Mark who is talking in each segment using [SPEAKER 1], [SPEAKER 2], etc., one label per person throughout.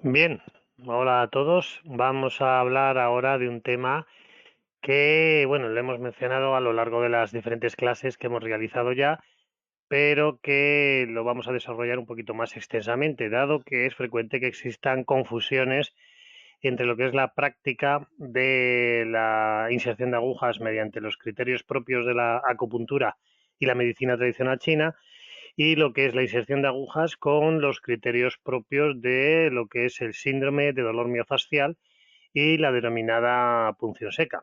[SPEAKER 1] Bien, hola a todos. Vamos a hablar ahora de un tema que, bueno, lo hemos mencionado a lo largo de las diferentes clases que hemos realizado ya, pero que lo vamos a desarrollar un poquito más extensamente, dado que es frecuente que existan confusiones entre lo que es la práctica de la inserción de agujas mediante los criterios propios de la acupuntura y la medicina tradicional china y lo que es la inserción de agujas con los criterios propios de lo que es el síndrome de dolor miofascial y la denominada punción seca.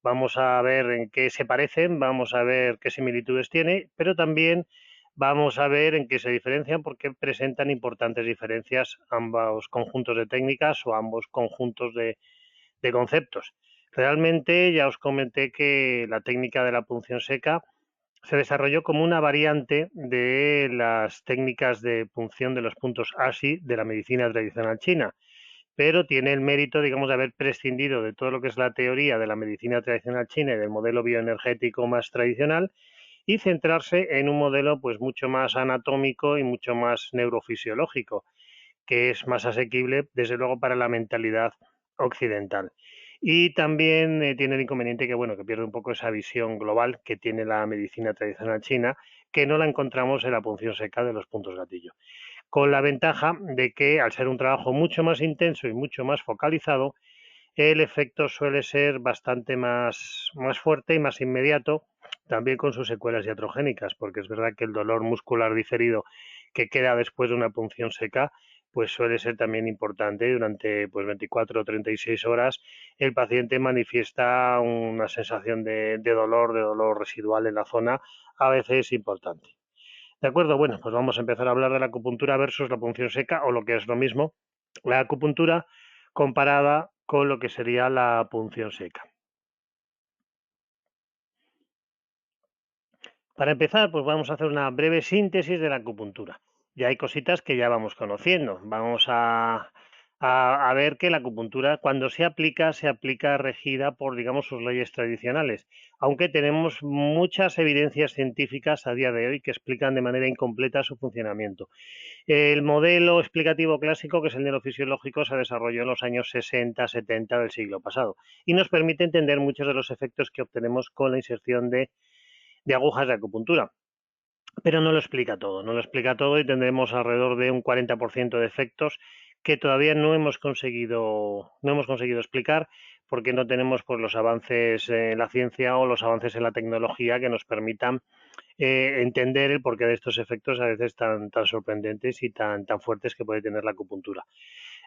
[SPEAKER 1] Vamos a ver en qué se parecen, vamos a ver qué similitudes tiene, pero también vamos a ver en qué se diferencian porque presentan importantes diferencias ambos conjuntos de técnicas o ambos conjuntos de conceptos. Realmente ya os comenté que la técnica de la punción seca se desarrolló como una variante de las técnicas de punción de los puntos ASI de la medicina tradicional china, pero tiene el mérito, digamos, de haber prescindido de todo lo que es la teoría de la medicina tradicional china y del modelo bioenergético más tradicional y centrarse en un modelo pues mucho más anatómico y mucho más neurofisiológico, que es más asequible, desde luego, para la mentalidad occidental. Y también tiene el inconveniente que, bueno, que pierde un poco esa visión global que tiene la medicina tradicional china, que no la encontramos en la punción seca de los puntos gatillo. Con la ventaja de que, al ser un trabajo mucho más intenso y mucho más focalizado, el efecto suele ser bastante más fuerte y más inmediato, también con sus secuelas iatrogénicas, porque es verdad que el dolor muscular diferido que queda después de una punción seca, pues suele ser también importante. Durante pues 24 o 36 horas el paciente manifiesta una sensación de dolor residual en la zona, a veces importante. De acuerdo, bueno, pues vamos a empezar a hablar de la acupuntura versus la punción seca, o lo que es lo mismo, la acupuntura comparada con lo que sería la punción seca. Para empezar, pues vamos a hacer una breve síntesis de la acupuntura. Ya hay cositas que ya vamos conociendo. Vamos a ver que la acupuntura, cuando se aplica regida por, digamos, sus leyes tradicionales, aunque tenemos muchas evidencias científicas a día de hoy que explican de manera incompleta su funcionamiento. El modelo explicativo clásico, que es el neurofisiológico, se desarrolló en los años 60-70 del siglo pasado y nos permite entender muchos de los efectos que obtenemos con la inserción de agujas de acupuntura. Pero no lo explica todo, no lo explica todo y tendremos alrededor de un 40% de efectos que todavía no hemos conseguido explicar porque no tenemos pues, los avances en la ciencia o los avances en la tecnología que nos permitan entender el porqué de estos efectos a veces tan sorprendentes y tan fuertes que puede tener la acupuntura.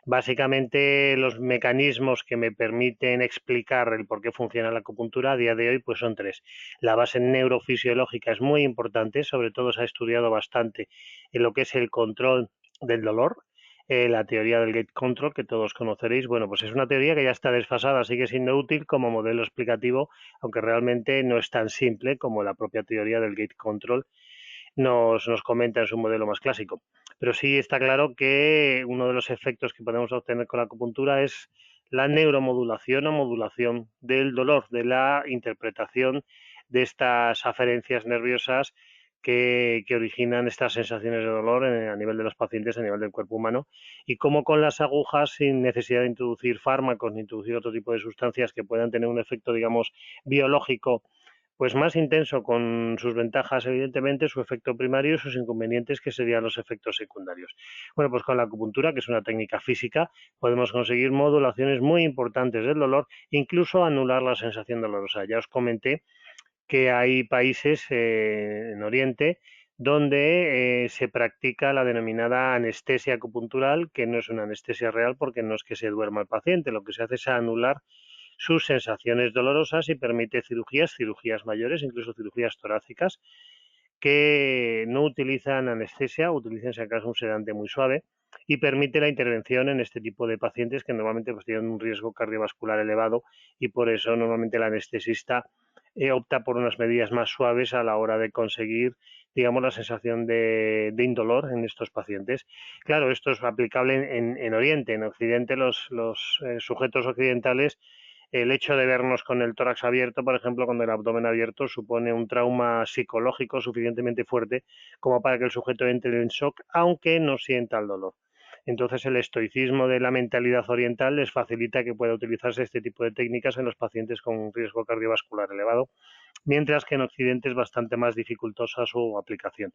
[SPEAKER 1] Básicamente, los mecanismos que me permiten explicar el por qué funciona la acupuntura a día de hoy pues son tres. La base neurofisiológica es muy importante, sobre todo se ha estudiado bastante en lo que es el control del dolor. La teoría del gate control, que todos conoceréis, bueno, pues es una teoría que ya está desfasada, sigue siendo útil como modelo explicativo, aunque realmente no es tan simple como la propia teoría del gate control nos comenta en su modelo más clásico. Pero sí está claro que uno de los efectos que podemos obtener con la acupuntura es la neuromodulación o modulación del dolor, de la interpretación de estas aferencias nerviosas que originan estas sensaciones de dolor a nivel de los pacientes, a nivel del cuerpo humano, y cómo con las agujas, sin necesidad de introducir fármacos ni introducir otro tipo de sustancias que puedan tener un efecto, digamos, biológico pues más intenso con sus ventajas, evidentemente, su efecto primario y sus inconvenientes, que serían los efectos secundarios. Bueno, pues con la acupuntura, que es una técnica física, podemos conseguir modulaciones muy importantes del dolor, incluso anular la sensación dolorosa. Ya os comenté que hay países en Oriente donde se practica la denominada anestesia acupuntural, que no es una anestesia real porque no es que se duerma el paciente, lo que se hace es anular sus sensaciones dolorosas y permite cirugías mayores, incluso cirugías torácicas, que no utilizan anestesia, utilizan si acaso un sedante muy suave y permite la intervención en este tipo de pacientes que normalmente pues, tienen un riesgo cardiovascular elevado y por eso normalmente el anestesista opta por unas medidas más suaves a la hora de conseguir digamos la sensación de indolor en estos pacientes. Claro, esto es aplicable en Oriente, en Occidente los sujetos occidentales el hecho de vernos con el tórax abierto, por ejemplo, con el abdomen abierto, supone un trauma psicológico suficientemente fuerte como para que el sujeto entre en shock, aunque no sienta el dolor. Entonces, el estoicismo de la mentalidad oriental les facilita que pueda utilizarse este tipo de técnicas en los pacientes con un riesgo cardiovascular elevado, mientras que en Occidente es bastante más dificultosa su aplicación.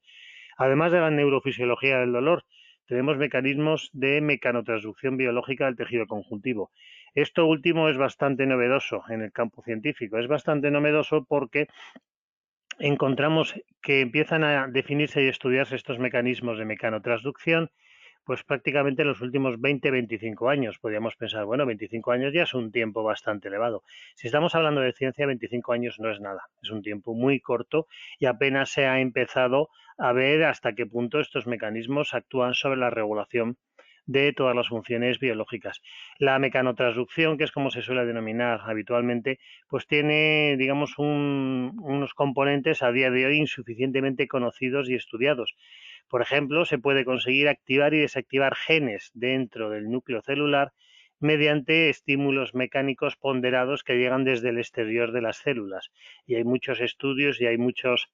[SPEAKER 1] Además de la neurofisiología del dolor, tenemos mecanismos de mecanotransducción biológica del tejido conjuntivo. Esto último es bastante novedoso en el campo científico. Es bastante novedoso porque encontramos que empiezan a definirse y estudiarse estos mecanismos de mecanotransducción pues prácticamente en los últimos 20-25 años. Podríamos pensar, bueno, 25 años ya es un tiempo bastante elevado. Si estamos hablando de ciencia, 25 años no es nada, es un tiempo muy corto y apenas se ha empezado a ver hasta qué punto estos mecanismos actúan sobre la regulación de todas las funciones biológicas. La mecanotransducción, que es como se suele denominar habitualmente, pues tiene, digamos, unos componentes a día de hoy insuficientemente conocidos y estudiados. Por ejemplo, se puede conseguir activar y desactivar genes dentro del núcleo celular mediante estímulos mecánicos ponderados que llegan desde el exterior de las células. Y hay muchos estudios y hay muchos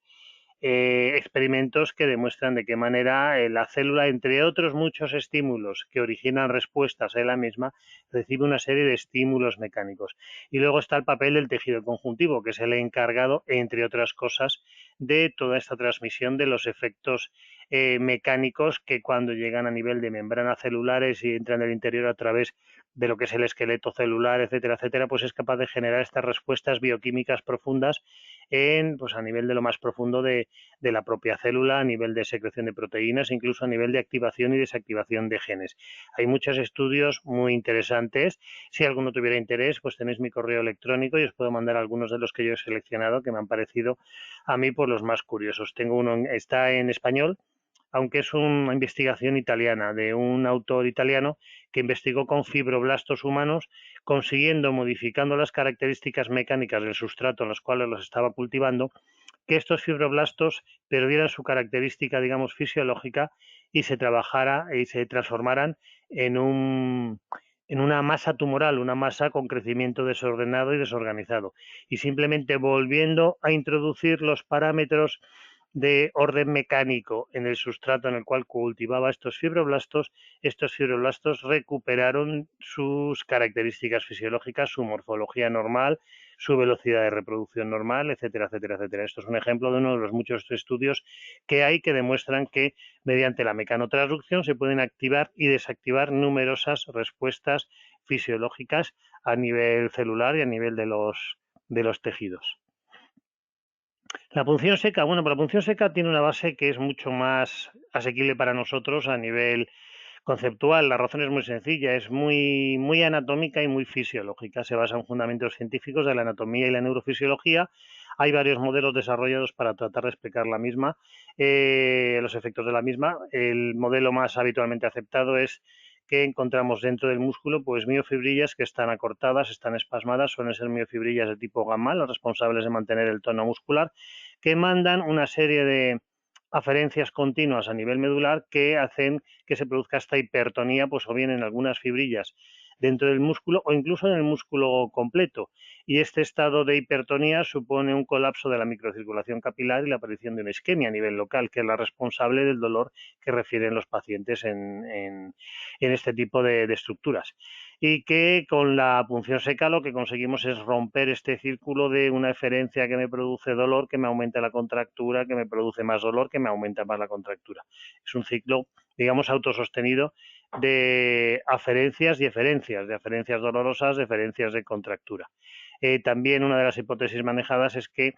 [SPEAKER 1] experimentos que demuestran de qué manera la célula, entre otros muchos estímulos que originan respuestas en la misma, recibe una serie de estímulos mecánicos. Y luego está el papel del tejido conjuntivo, que es el encargado, entre otras cosas, de toda esta transmisión de los efectos mecánicos que cuando llegan a nivel de membranas celulares y entran del interior a través de lo que es el esqueleto celular, etcétera, etcétera, pues es capaz de generar estas respuestas bioquímicas profundas pues a nivel de lo más profundo de la propia célula, a nivel de secreción de proteínas, incluso a nivel de activación y desactivación de genes. Hay muchos estudios muy interesantes. Si alguno tuviera interés, pues tenéis mi correo electrónico y os puedo mandar algunos de los que yo he seleccionado que me han parecido a mí por los más curiosos. Tengo uno, está en español, aunque es una investigación italiana de un autor italiano que investigó con fibroblastos humanos, consiguiendo, modificando las características mecánicas del sustrato en los cuales los estaba cultivando, que estos fibroblastos perdieran su característica, digamos, fisiológica y se trabajara y se transformaran en en una masa tumoral, una masa con crecimiento desordenado y desorganizado. Y simplemente volviendo a introducir los parámetros de orden mecánico en el sustrato en el cual cultivaba estos fibroblastos recuperaron sus características fisiológicas, su morfología normal, su velocidad de reproducción normal, etcétera, etcétera, etcétera. Esto es un ejemplo de uno de los muchos estudios que hay que demuestran que mediante la mecanotransducción se pueden activar y desactivar numerosas respuestas fisiológicas a nivel celular y a nivel de los tejidos. La punción seca, bueno, pues la punción seca tiene una base que es mucho más asequible para nosotros a nivel conceptual. La razón es muy sencilla, es muy anatómica y muy fisiológica. Se basa en fundamentos científicos de la anatomía y la neurofisiología. Hay varios modelos desarrollados para tratar de explicar la misma, los efectos de la misma. El modelo más habitualmente aceptado es que encontramos dentro del músculo pues miofibrillas que están acortadas, están espasmadas, suelen ser miofibrillas de tipo gamma, los responsables de mantener el tono muscular, que mandan una serie de aferencias continuas a nivel medular que hacen que se produzca esta hipertonía, pues o bien en algunas fibrillas dentro del músculo o incluso en el músculo completo. Y este estado de hipertonía supone un colapso de la microcirculación capilar y la aparición de una isquemia a nivel local, que es la responsable del dolor que refieren los pacientes en este tipo de estructuras. Y que con la punción seca lo que conseguimos es romper este círculo de una eferencia que me produce dolor, que me aumenta la contractura, que me produce más dolor, que me aumenta más la contractura. Es un ciclo, digamos, autosostenido de aferencias y eferencias, de aferencias dolorosas, de eferencias de contractura. También una de las hipótesis manejadas es que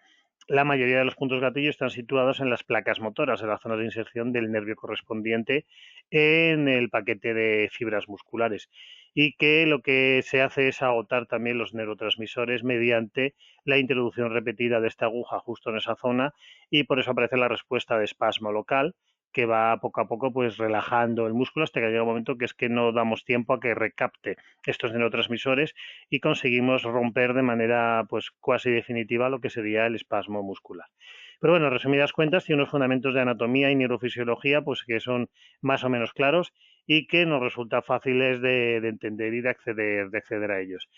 [SPEAKER 1] la mayoría de los puntos gatillo están situados en las placas motoras, en las zonas de inserción del nervio correspondiente en el paquete de fibras musculares y que lo que se hace es agotar también los neurotransmisores mediante la introducción repetida de esta aguja justo en esa zona y por eso aparece la respuesta de espasmo local que va poco a poco pues relajando el músculo hasta que llega un momento que es que no damos tiempo a que recapte estos neurotransmisores y conseguimos romper de manera pues cuasi definitiva lo que sería el espasmo muscular. Pero bueno, resumidas cuentas, tiene unos fundamentos de anatomía y neurofisiología pues que son más o menos claros y que nos resulta fáciles de entender y de acceder a ellos.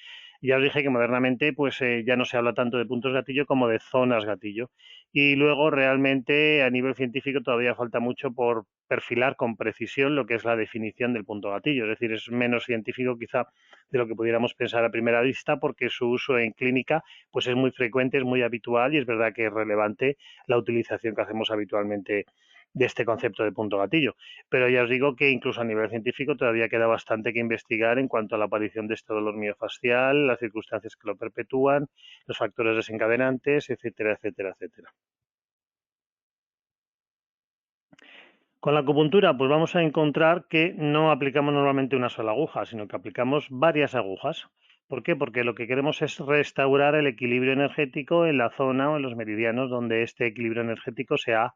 [SPEAKER 1] Ya os dije que modernamente pues ya no se habla tanto de puntos gatillo como de zonas gatillo. Y luego realmente a nivel científico todavía falta mucho por perfilar con precisión lo que es la definición del punto gatillo. Es decir, es menos científico quizá de lo que pudiéramos pensar a primera vista porque su uso en clínica pues es muy frecuente, es muy habitual y es verdad que es relevante la utilización que hacemos habitualmente de este concepto de punto gatillo. Pero ya os digo que incluso a nivel científico todavía queda bastante que investigar en cuanto a la aparición de este dolor miofascial, las circunstancias que lo perpetúan, los factores desencadenantes, etcétera, etcétera, etcétera. Con la acupuntura, pues vamos a encontrar que no aplicamos normalmente una sola aguja, sino que aplicamos varias agujas. ¿Por qué? Porque lo que queremos es restaurar el equilibrio energético en la zona o en los meridianos donde este equilibrio energético se ha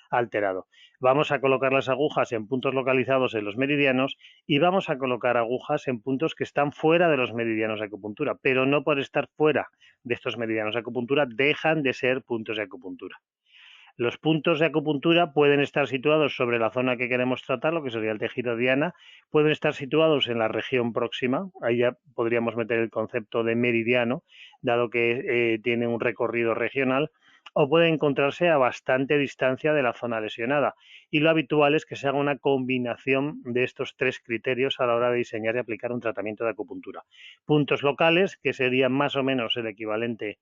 [SPEAKER 1] alterado. Vamos a colocar las agujas en puntos localizados en los meridianos y vamos a colocar agujas en puntos que están fuera de los meridianos de acupuntura, pero no por estar fuera de estos meridianos de acupuntura dejan de ser puntos de acupuntura. Los puntos de acupuntura pueden estar situados sobre la zona que queremos tratar, lo que sería el tejido diana, pueden estar situados en la región próxima, ahí ya podríamos meter el concepto de meridiano, dado que tiene un recorrido regional, o puede encontrarse a bastante distancia de la zona lesionada. Y lo habitual es que se haga una combinación de estos tres criterios a la hora de diseñar y aplicar un tratamiento de acupuntura. Puntos locales, que serían más o menos el equivalente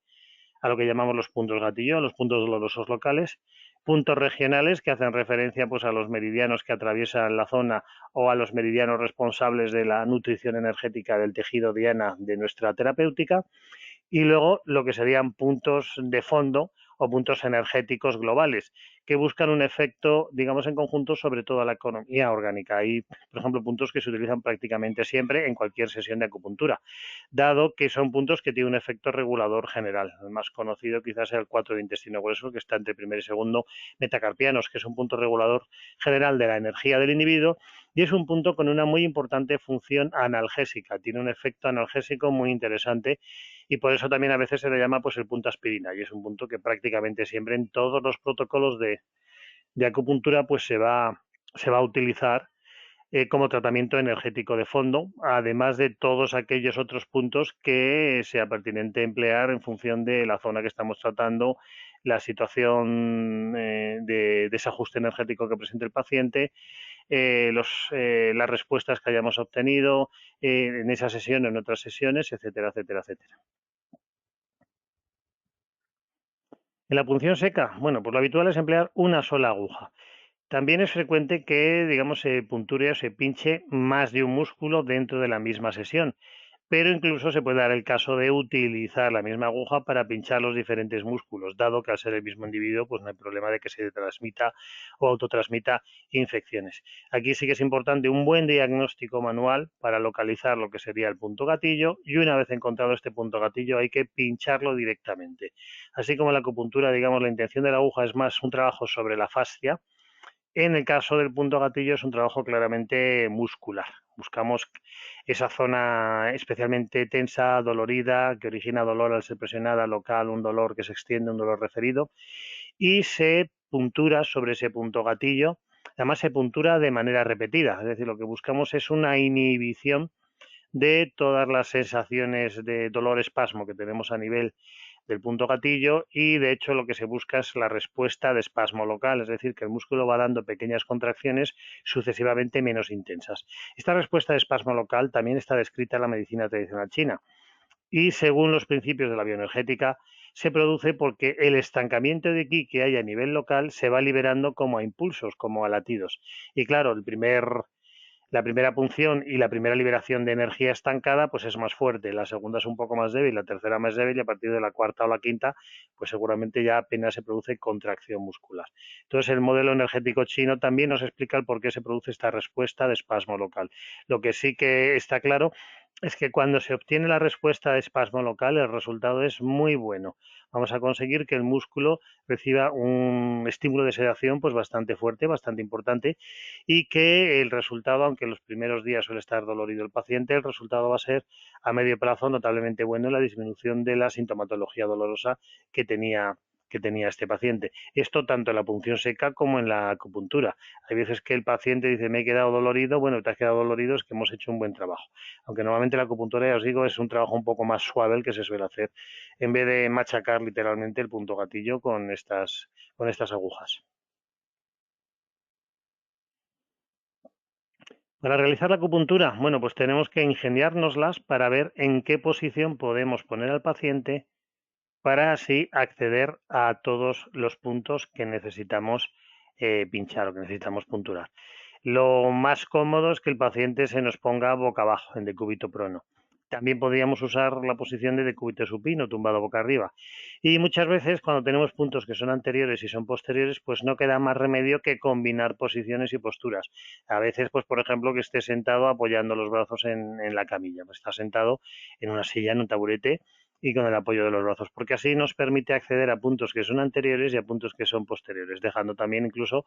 [SPEAKER 1] a lo que llamamos los puntos gatillo, los puntos dolorosos locales, puntos regionales que hacen referencia pues a los meridianos que atraviesan la zona o a los meridianos responsables de la nutrición energética del tejido diana de nuestra terapéutica, y luego lo que serían puntos de fondo o puntos energéticos globales que buscan un efecto, digamos, en conjunto sobre toda la economía orgánica. Hay, por ejemplo, puntos que se utilizan prácticamente siempre en cualquier sesión de acupuntura, dado que son puntos que tienen un efecto regulador general. El más conocido quizás es el 4 de intestino grueso, que está entre primer y segundo metacarpianos, que es un punto regulador general de la energía del individuo y es un punto con una muy importante función analgésica. Tiene un efecto analgésico muy interesante y por eso también a veces se le llama pues el punto aspirina y es un punto que prácticamente siempre en todos los protocolos de acupuntura pues se va a utilizar como tratamiento energético de fondo, además de todos aquellos otros puntos que sea pertinente emplear en función de la zona que estamos tratando, la situación de desajuste energético que presente el paciente, las respuestas que hayamos obtenido en esa sesión o en otras sesiones, etcétera, etcétera, etcétera. En la punción seca, bueno, pues lo habitual es emplear una sola aguja. También es frecuente que, digamos, se punture o se pinche más de un músculo dentro de la misma sesión, pero incluso se puede dar el caso de utilizar la misma aguja para pinchar los diferentes músculos, dado que al ser el mismo individuo, pues no hay problema de que se transmita o autotransmita infecciones. Aquí sí que es importante un buen diagnóstico manual para localizar lo que sería el punto gatillo y una vez encontrado este punto gatillo hay que pincharlo directamente. Así como la acupuntura, digamos, la intención de la aguja es más un trabajo sobre la fascia, en el caso del punto gatillo es un trabajo claramente muscular. Buscamos esa zona especialmente tensa, dolorida, que origina dolor al ser presionada local, un dolor que se extiende, un dolor referido, y se puntura sobre ese punto gatillo. Además, se puntura de manera repetida, es decir, lo que buscamos es una inhibición de todas las sensaciones de dolor espasmo que tenemos a nivel del punto gatillo y de hecho lo que se busca es la respuesta de espasmo local, es decir, que el músculo va dando pequeñas contracciones sucesivamente menos intensas. Esta respuesta de espasmo local también está descrita en la medicina tradicional china y según los principios de la bioenergética se produce porque el estancamiento de ki que hay a nivel local se va liberando como a impulsos, como a latidos. Y claro, la primera punción y la primera liberación de energía estancada pues es más fuerte, la segunda es un poco más débil, la tercera más débil y a partir de la cuarta o la quinta pues seguramente ya apenas se produce contracción muscular. Entonces el modelo energético chino también nos explica el por qué se produce esta respuesta de espasmo local. Lo que sí que está claro es que cuando se obtiene la respuesta de espasmo local el resultado es muy bueno. Vamos a conseguir que el músculo reciba un estímulo de sedación pues bastante fuerte, bastante importante y que el resultado, aunque en los primeros días suele estar dolorido el paciente, el resultado va a ser a medio plazo notablemente bueno en la disminución de la sintomatología dolorosa que tenía que tenía este paciente. Esto tanto en la punción seca como en la acupuntura. Hay veces que el paciente dice, me he quedado dolorido. Bueno, te has quedado dolorido, es que hemos hecho un buen trabajo. Aunque normalmente la acupuntura, ya os digo, es un trabajo un poco más suave el que se suele hacer, en vez de machacar literalmente el punto gatillo con estas agujas. Para realizar la acupuntura, bueno, pues tenemos que ingeniárnoslas para ver en qué posición podemos poner al paciente para así acceder a todos los puntos que necesitamos pinchar o que necesitamos punturar. Lo más cómodo es que el paciente se nos ponga boca abajo, en decúbito prono. También podríamos usar la posición de decúbito supino, tumbado boca arriba. Y muchas veces cuando tenemos puntos que son anteriores y son posteriores, pues no queda más remedio que combinar posiciones y posturas. A veces, pues por ejemplo, que esté sentado apoyando los brazos en la camilla. Pues está sentado en una silla, en un taburete, y con el apoyo de los brazos, porque así nos permite acceder a puntos que son anteriores y a puntos que son posteriores, dejando también incluso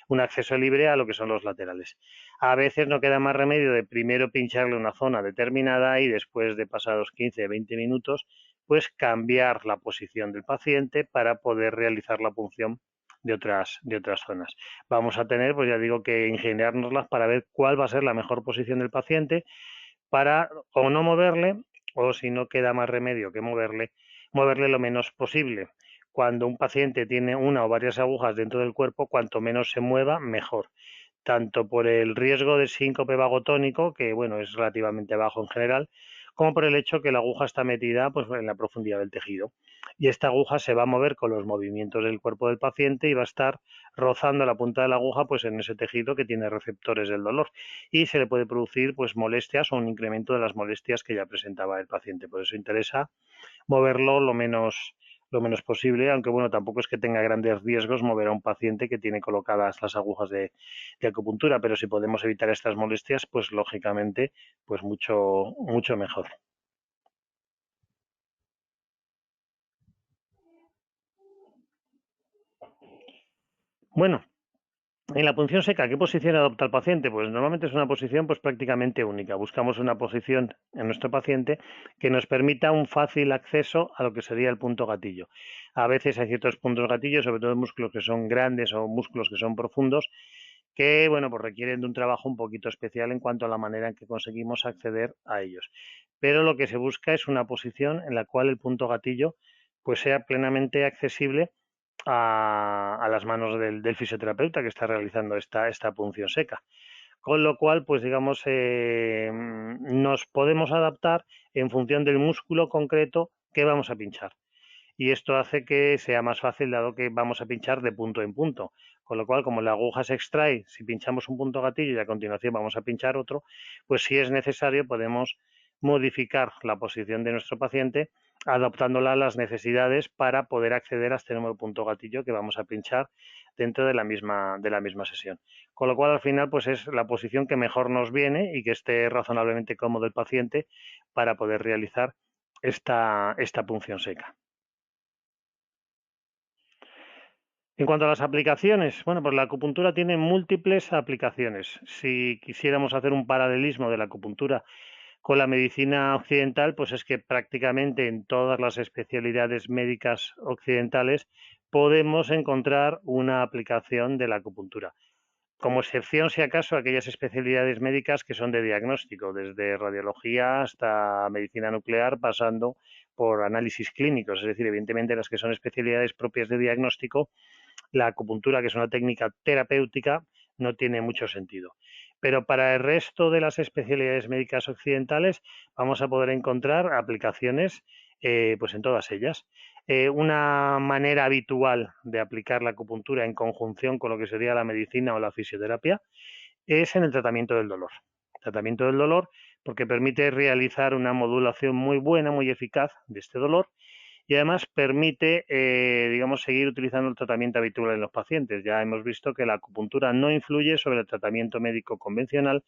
[SPEAKER 1] un acceso libre a lo que son los laterales. A veces no queda más remedio de primero pincharle una zona determinada y después de pasados 15-20 minutos, pues cambiar la posición del paciente para poder realizar la punción de otras zonas. Vamos a tener, pues ya digo, que ingeniárnoslas para ver cuál va a ser la mejor posición del paciente para o no moverle, o si no queda más remedio que moverle lo menos posible. Cuando un paciente tiene una o varias agujas dentro del cuerpo, cuanto menos se mueva, mejor. Tanto por el riesgo de síncope vagotónico, que bueno, es relativamente bajo en general, como por el hecho que la aguja está metida pues, en la profundidad del tejido. Y esta aguja se va a mover con los movimientos del cuerpo del paciente y va a estar rozando la punta de la aguja pues, en ese tejido que tiene receptores del dolor. Y se le puede producir pues, molestias o un incremento de las molestias que ya presentaba el paciente. Por eso interesa moverlo lo menos posible, aunque bueno, tampoco es que tenga grandes riesgos mover a un paciente que tiene colocadas las agujas de acupuntura, pero si podemos evitar estas molestias, pues lógicamente, pues mucho, mucho mejor. Bueno, en la punción seca, ¿qué posición adopta el paciente? Pues normalmente es una posición pues prácticamente única. Buscamos una posición en nuestro paciente que nos permita un fácil acceso a lo que sería el punto gatillo. A veces hay ciertos puntos gatillos, sobre todo músculos que son grandes o músculos que son profundos, que bueno, pues requieren de un trabajo un poquito especial en cuanto a la manera en que conseguimos acceder a ellos. Pero lo que se busca es una posición en la cual el punto gatillo pues sea plenamente accesible a las manos del fisioterapeuta que está realizando esta punción seca. Con lo cual, pues digamos, nos podemos adaptar en función del músculo concreto que vamos a pinchar. Y esto hace que sea más fácil dado que vamos a pinchar de punto en punto. Con lo cual, como la aguja se extrae, si pinchamos un punto gatillo y a continuación vamos a pinchar otro, pues si es necesario podemos modificar la posición de nuestro paciente adaptándola a las necesidades para poder acceder a este nuevo punto gatillo que vamos a pinchar dentro de la misma sesión. Con lo cual, al final, pues es la posición que mejor nos viene y que esté razonablemente cómodo el paciente para poder realizar esta punción seca. En cuanto a las aplicaciones, bueno, pues la acupuntura tiene múltiples aplicaciones. Si quisiéramos hacer un paralelismo de la acupuntura con la medicina occidental, pues es que prácticamente en todas las especialidades médicas occidentales podemos encontrar una aplicación de la acupuntura. Como excepción, si acaso, aquellas especialidades médicas que son de diagnóstico, desde radiología hasta medicina nuclear, pasando por análisis clínicos, es decir, evidentemente las que son especialidades propias de diagnóstico, la acupuntura, que es una técnica terapéutica, no tiene mucho sentido. Pero para el resto de las especialidades médicas occidentales vamos a poder encontrar aplicaciones pues en todas ellas. Una manera habitual de aplicar la acupuntura en conjunción con lo que sería la medicina o la fisioterapia es en el tratamiento del dolor. Tratamiento del dolor porque permite realizar una modulación muy buena, muy eficaz de este dolor y además permite, digamos, seguir utilizando el tratamiento habitual en los pacientes. Ya hemos visto que la acupuntura no influye sobre el tratamiento médico convencional,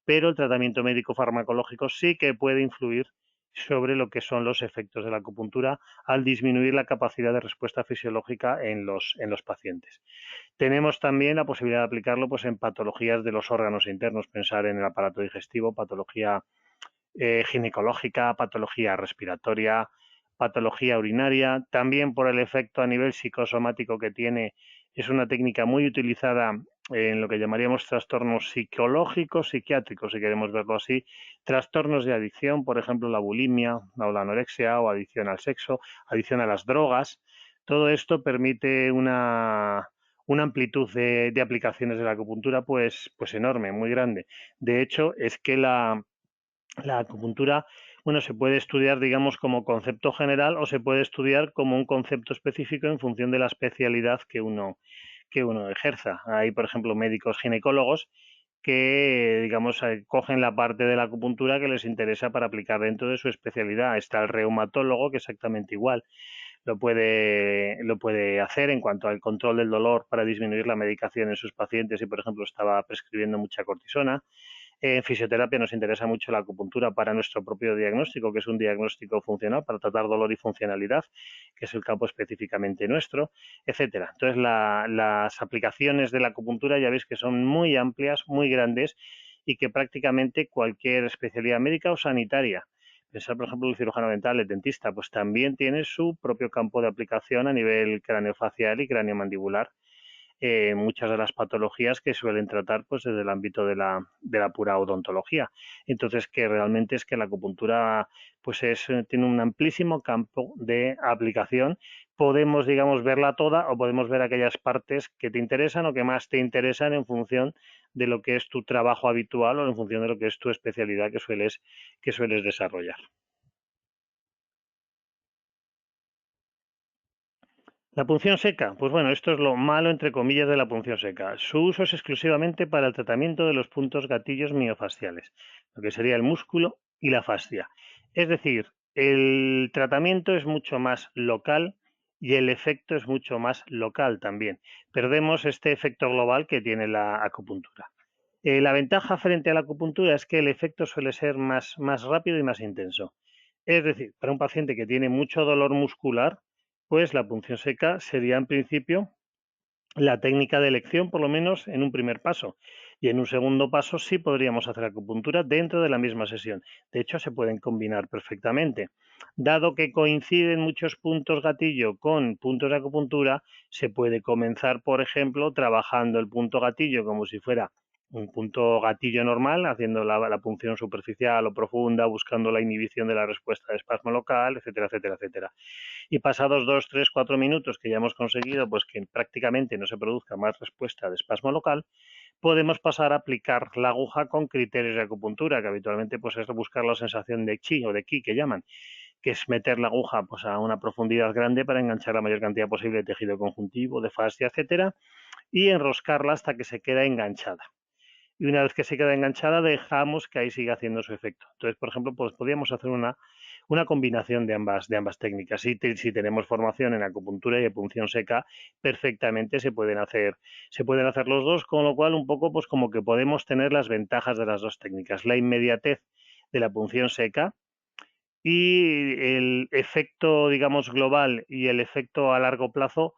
[SPEAKER 1] pero el tratamiento médico farmacológico sí que puede influir sobre lo que son los efectos de la acupuntura al disminuir la capacidad de respuesta fisiológica en los pacientes. Tenemos también la posibilidad de aplicarlo pues, en patologías de los órganos internos, pensar en el aparato digestivo, patología ginecológica, patología respiratoria, patología urinaria, también por el efecto a nivel psicosomático que tiene. Es una técnica muy utilizada en lo que llamaríamos trastornos psicológicos, psiquiátricos, si queremos verlo así, trastornos de adicción, por ejemplo, la bulimia o la anorexia o adicción al sexo, adicción a las drogas. Todo esto permite una amplitud de aplicaciones de la acupuntura pues enorme, muy grande. De hecho, es que la acupuntura, bueno, se puede estudiar, digamos, como concepto general o se puede estudiar como un concepto específico en función de la especialidad que uno ejerza. Hay, por ejemplo, médicos ginecólogos que, digamos, cogen la parte de la acupuntura que les interesa para aplicar dentro de su especialidad. Está el reumatólogo, que es exactamente igual. Lo puede hacer en cuanto al control del dolor para disminuir la medicación en sus pacientes y, por ejemplo, estaba prescribiendo mucha cortisona. En fisioterapia nos interesa mucho la acupuntura para nuestro propio diagnóstico, que es un diagnóstico funcional para tratar dolor y funcionalidad, que es el campo específicamente nuestro, etcétera. Entonces, las aplicaciones de la acupuntura ya veis que son muy amplias, muy grandes y que prácticamente cualquier especialidad médica o sanitaria, pensar por ejemplo el cirujano dental, el dentista, pues también tiene su propio campo de aplicación a nivel craneofacial y craneomandibular, muchas de las patologías que suelen tratar pues desde el ámbito de la pura odontología. Entonces, que realmente es que la acupuntura pues tiene un amplísimo campo de aplicación. Podemos, digamos, verla toda o podemos ver aquellas partes que te interesan o que más te interesan en función de lo que es tu trabajo habitual o en función de lo que es tu especialidad que sueles desarrollar. La punción seca, pues bueno, esto es lo malo entre comillas de la punción seca. Su uso es exclusivamente para el tratamiento de los puntos gatillos miofasciales, lo que sería el músculo y la fascia. Es decir, el tratamiento es mucho más local y el efecto es mucho más local también. Perdemos este efecto global que tiene la acupuntura. La ventaja frente a la acupuntura es que el efecto suele ser más rápido y más intenso. Es decir, para un paciente que tiene mucho dolor muscular, pues la punción seca sería en principio la técnica de elección, por lo menos en un primer paso. Y en un segundo paso sí podríamos hacer acupuntura dentro de la misma sesión. De hecho, se pueden combinar perfectamente. Dado que coinciden muchos puntos gatillo con puntos de acupuntura, se puede comenzar, por ejemplo, trabajando el punto gatillo como si fuera un punto gatillo normal, haciendo la punción superficial o profunda, buscando la inhibición de la respuesta de espasmo local, etcétera, etcétera, etcétera. Y pasados 2, 3, 4 minutos que ya hemos conseguido pues que prácticamente no se produzca más respuesta de espasmo local, podemos pasar a aplicar la aguja con criterios de acupuntura, que habitualmente pues es buscar la sensación de chi o de ki que llaman, que es meter la aguja pues a una profundidad grande para enganchar la mayor cantidad posible de tejido conjuntivo, de fascia, etcétera, y enroscarla hasta que se queda enganchada. Y una vez que se queda enganchada, dejamos que ahí siga haciendo su efecto. Entonces, por ejemplo, pues podríamos hacer una combinación de ambas técnicas. Si tenemos formación en acupuntura y en punción seca, perfectamente se pueden hacer los dos, con lo cual un poco pues como que podemos tener las ventajas de las dos técnicas. La inmediatez de la punción seca y el efecto, digamos, global y el efecto a largo plazo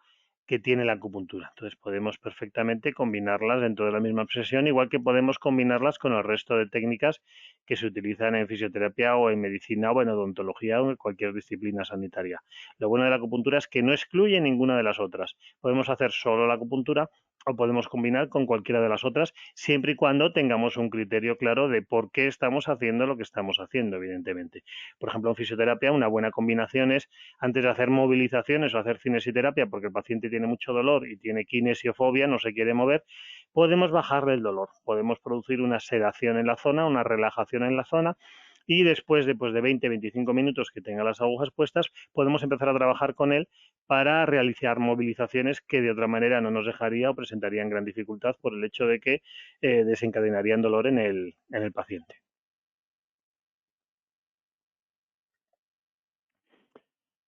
[SPEAKER 1] que tiene la acupuntura. Entonces podemos perfectamente combinarlas dentro de la misma sesión, igual que podemos combinarlas con el resto de técnicas que se utilizan en fisioterapia o en medicina o en odontología o en cualquier disciplina sanitaria. Lo bueno de la acupuntura es que no excluye ninguna de las otras. Podemos hacer solo la acupuntura o podemos combinar con cualquiera de las otras, siempre y cuando tengamos un criterio claro de por qué estamos haciendo lo que estamos haciendo, evidentemente. Por ejemplo, en fisioterapia, una buena combinación es, antes de hacer movilizaciones o hacer cinesiterapia, porque el paciente tiene mucho dolor y tiene kinesiofobia, no se quiere mover, podemos bajarle el dolor, podemos producir una sedación en la zona, una relajación en la zona, y después de 20-25 minutos que tenga las agujas puestas, podemos empezar a trabajar con él para realizar movilizaciones que de otra manera no nos dejaría o presentarían gran dificultad por el hecho de que desencadenarían dolor en el paciente.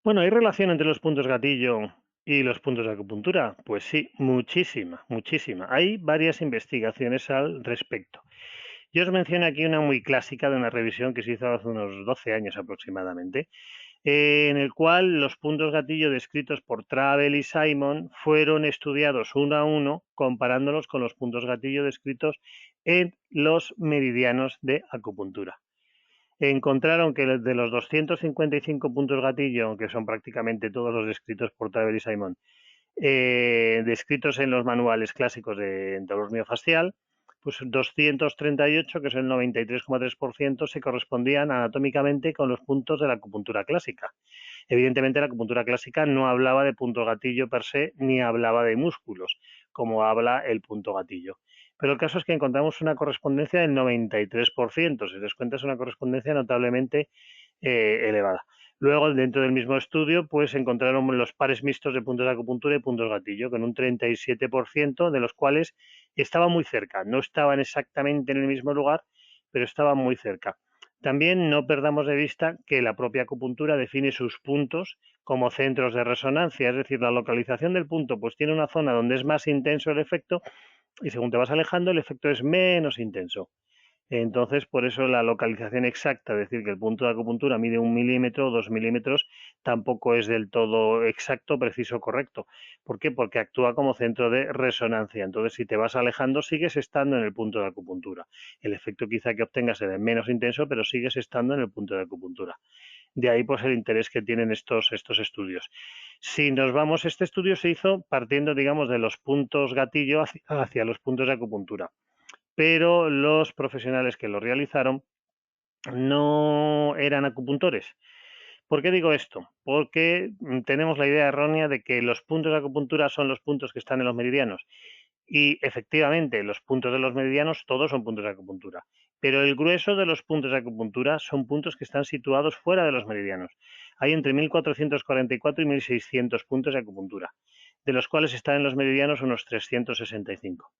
[SPEAKER 1] Bueno, ¿hay relación entre los puntos gatillo y los puntos de acupuntura? Pues sí, muchísima, muchísima. Hay varias investigaciones al respecto. Yo os menciono aquí una muy clásica de una revisión que se hizo hace unos 12 años aproximadamente, en el cual los puntos gatillo descritos por Travel y Simon fueron estudiados uno a uno, comparándolos con los puntos gatillo descritos en los meridianos de acupuntura. encontraron que de los 255 puntos gatillo, que son prácticamente todos los descritos por Traver y Simon, descritos en los manuales clásicos de dolor miofascial, pues 238, que es el 93,3%, se correspondían anatómicamente con los puntos de la acupuntura clásica. Evidentemente, la acupuntura clásica no hablaba de punto gatillo per se, ni hablaba de músculos, como habla el punto gatillo. Pero el caso es que encontramos una correspondencia del 93%, si os cuenta es una correspondencia notablemente elevada. Luego, dentro del mismo estudio, pues encontraron los pares mixtos de puntos de acupuntura y puntos gatillo, con un 37%, de los cuales estaban muy cerca. No estaban exactamente en el mismo lugar, pero estaban muy cerca. También no perdamos de vista que la propia acupuntura define sus puntos como centros de resonancia, es decir, la localización del punto pues tiene una zona donde es más intenso el efecto y según te vas alejando el efecto es menos intenso. Entonces, por eso la localización exacta, es decir, que el punto de acupuntura mide 1 milímetro o 2 milímetros, tampoco es del todo exacto, preciso, correcto. ¿Por qué? Porque actúa como centro de resonancia. Entonces, si te vas alejando, sigues estando en el punto de acupuntura. El efecto quizá que obtengas será menos intenso, pero sigues estando en el punto de acupuntura. De ahí, pues, el interés que tienen estos estudios. Si nos vamos, este estudio se hizo partiendo, digamos, de los puntos gatillo hacia los puntos de acupuntura, pero los profesionales que lo realizaron no eran acupuntores. ¿Por qué digo esto? Porque tenemos la idea errónea de que los puntos de acupuntura son los puntos que están en los meridianos. Y efectivamente, los puntos de los meridianos todos son puntos de acupuntura. Pero el grueso de los puntos de acupuntura son puntos que están situados fuera de los meridianos. Hay entre 1444 y 1600 puntos de acupuntura, de los cuales están en los meridianos unos 365.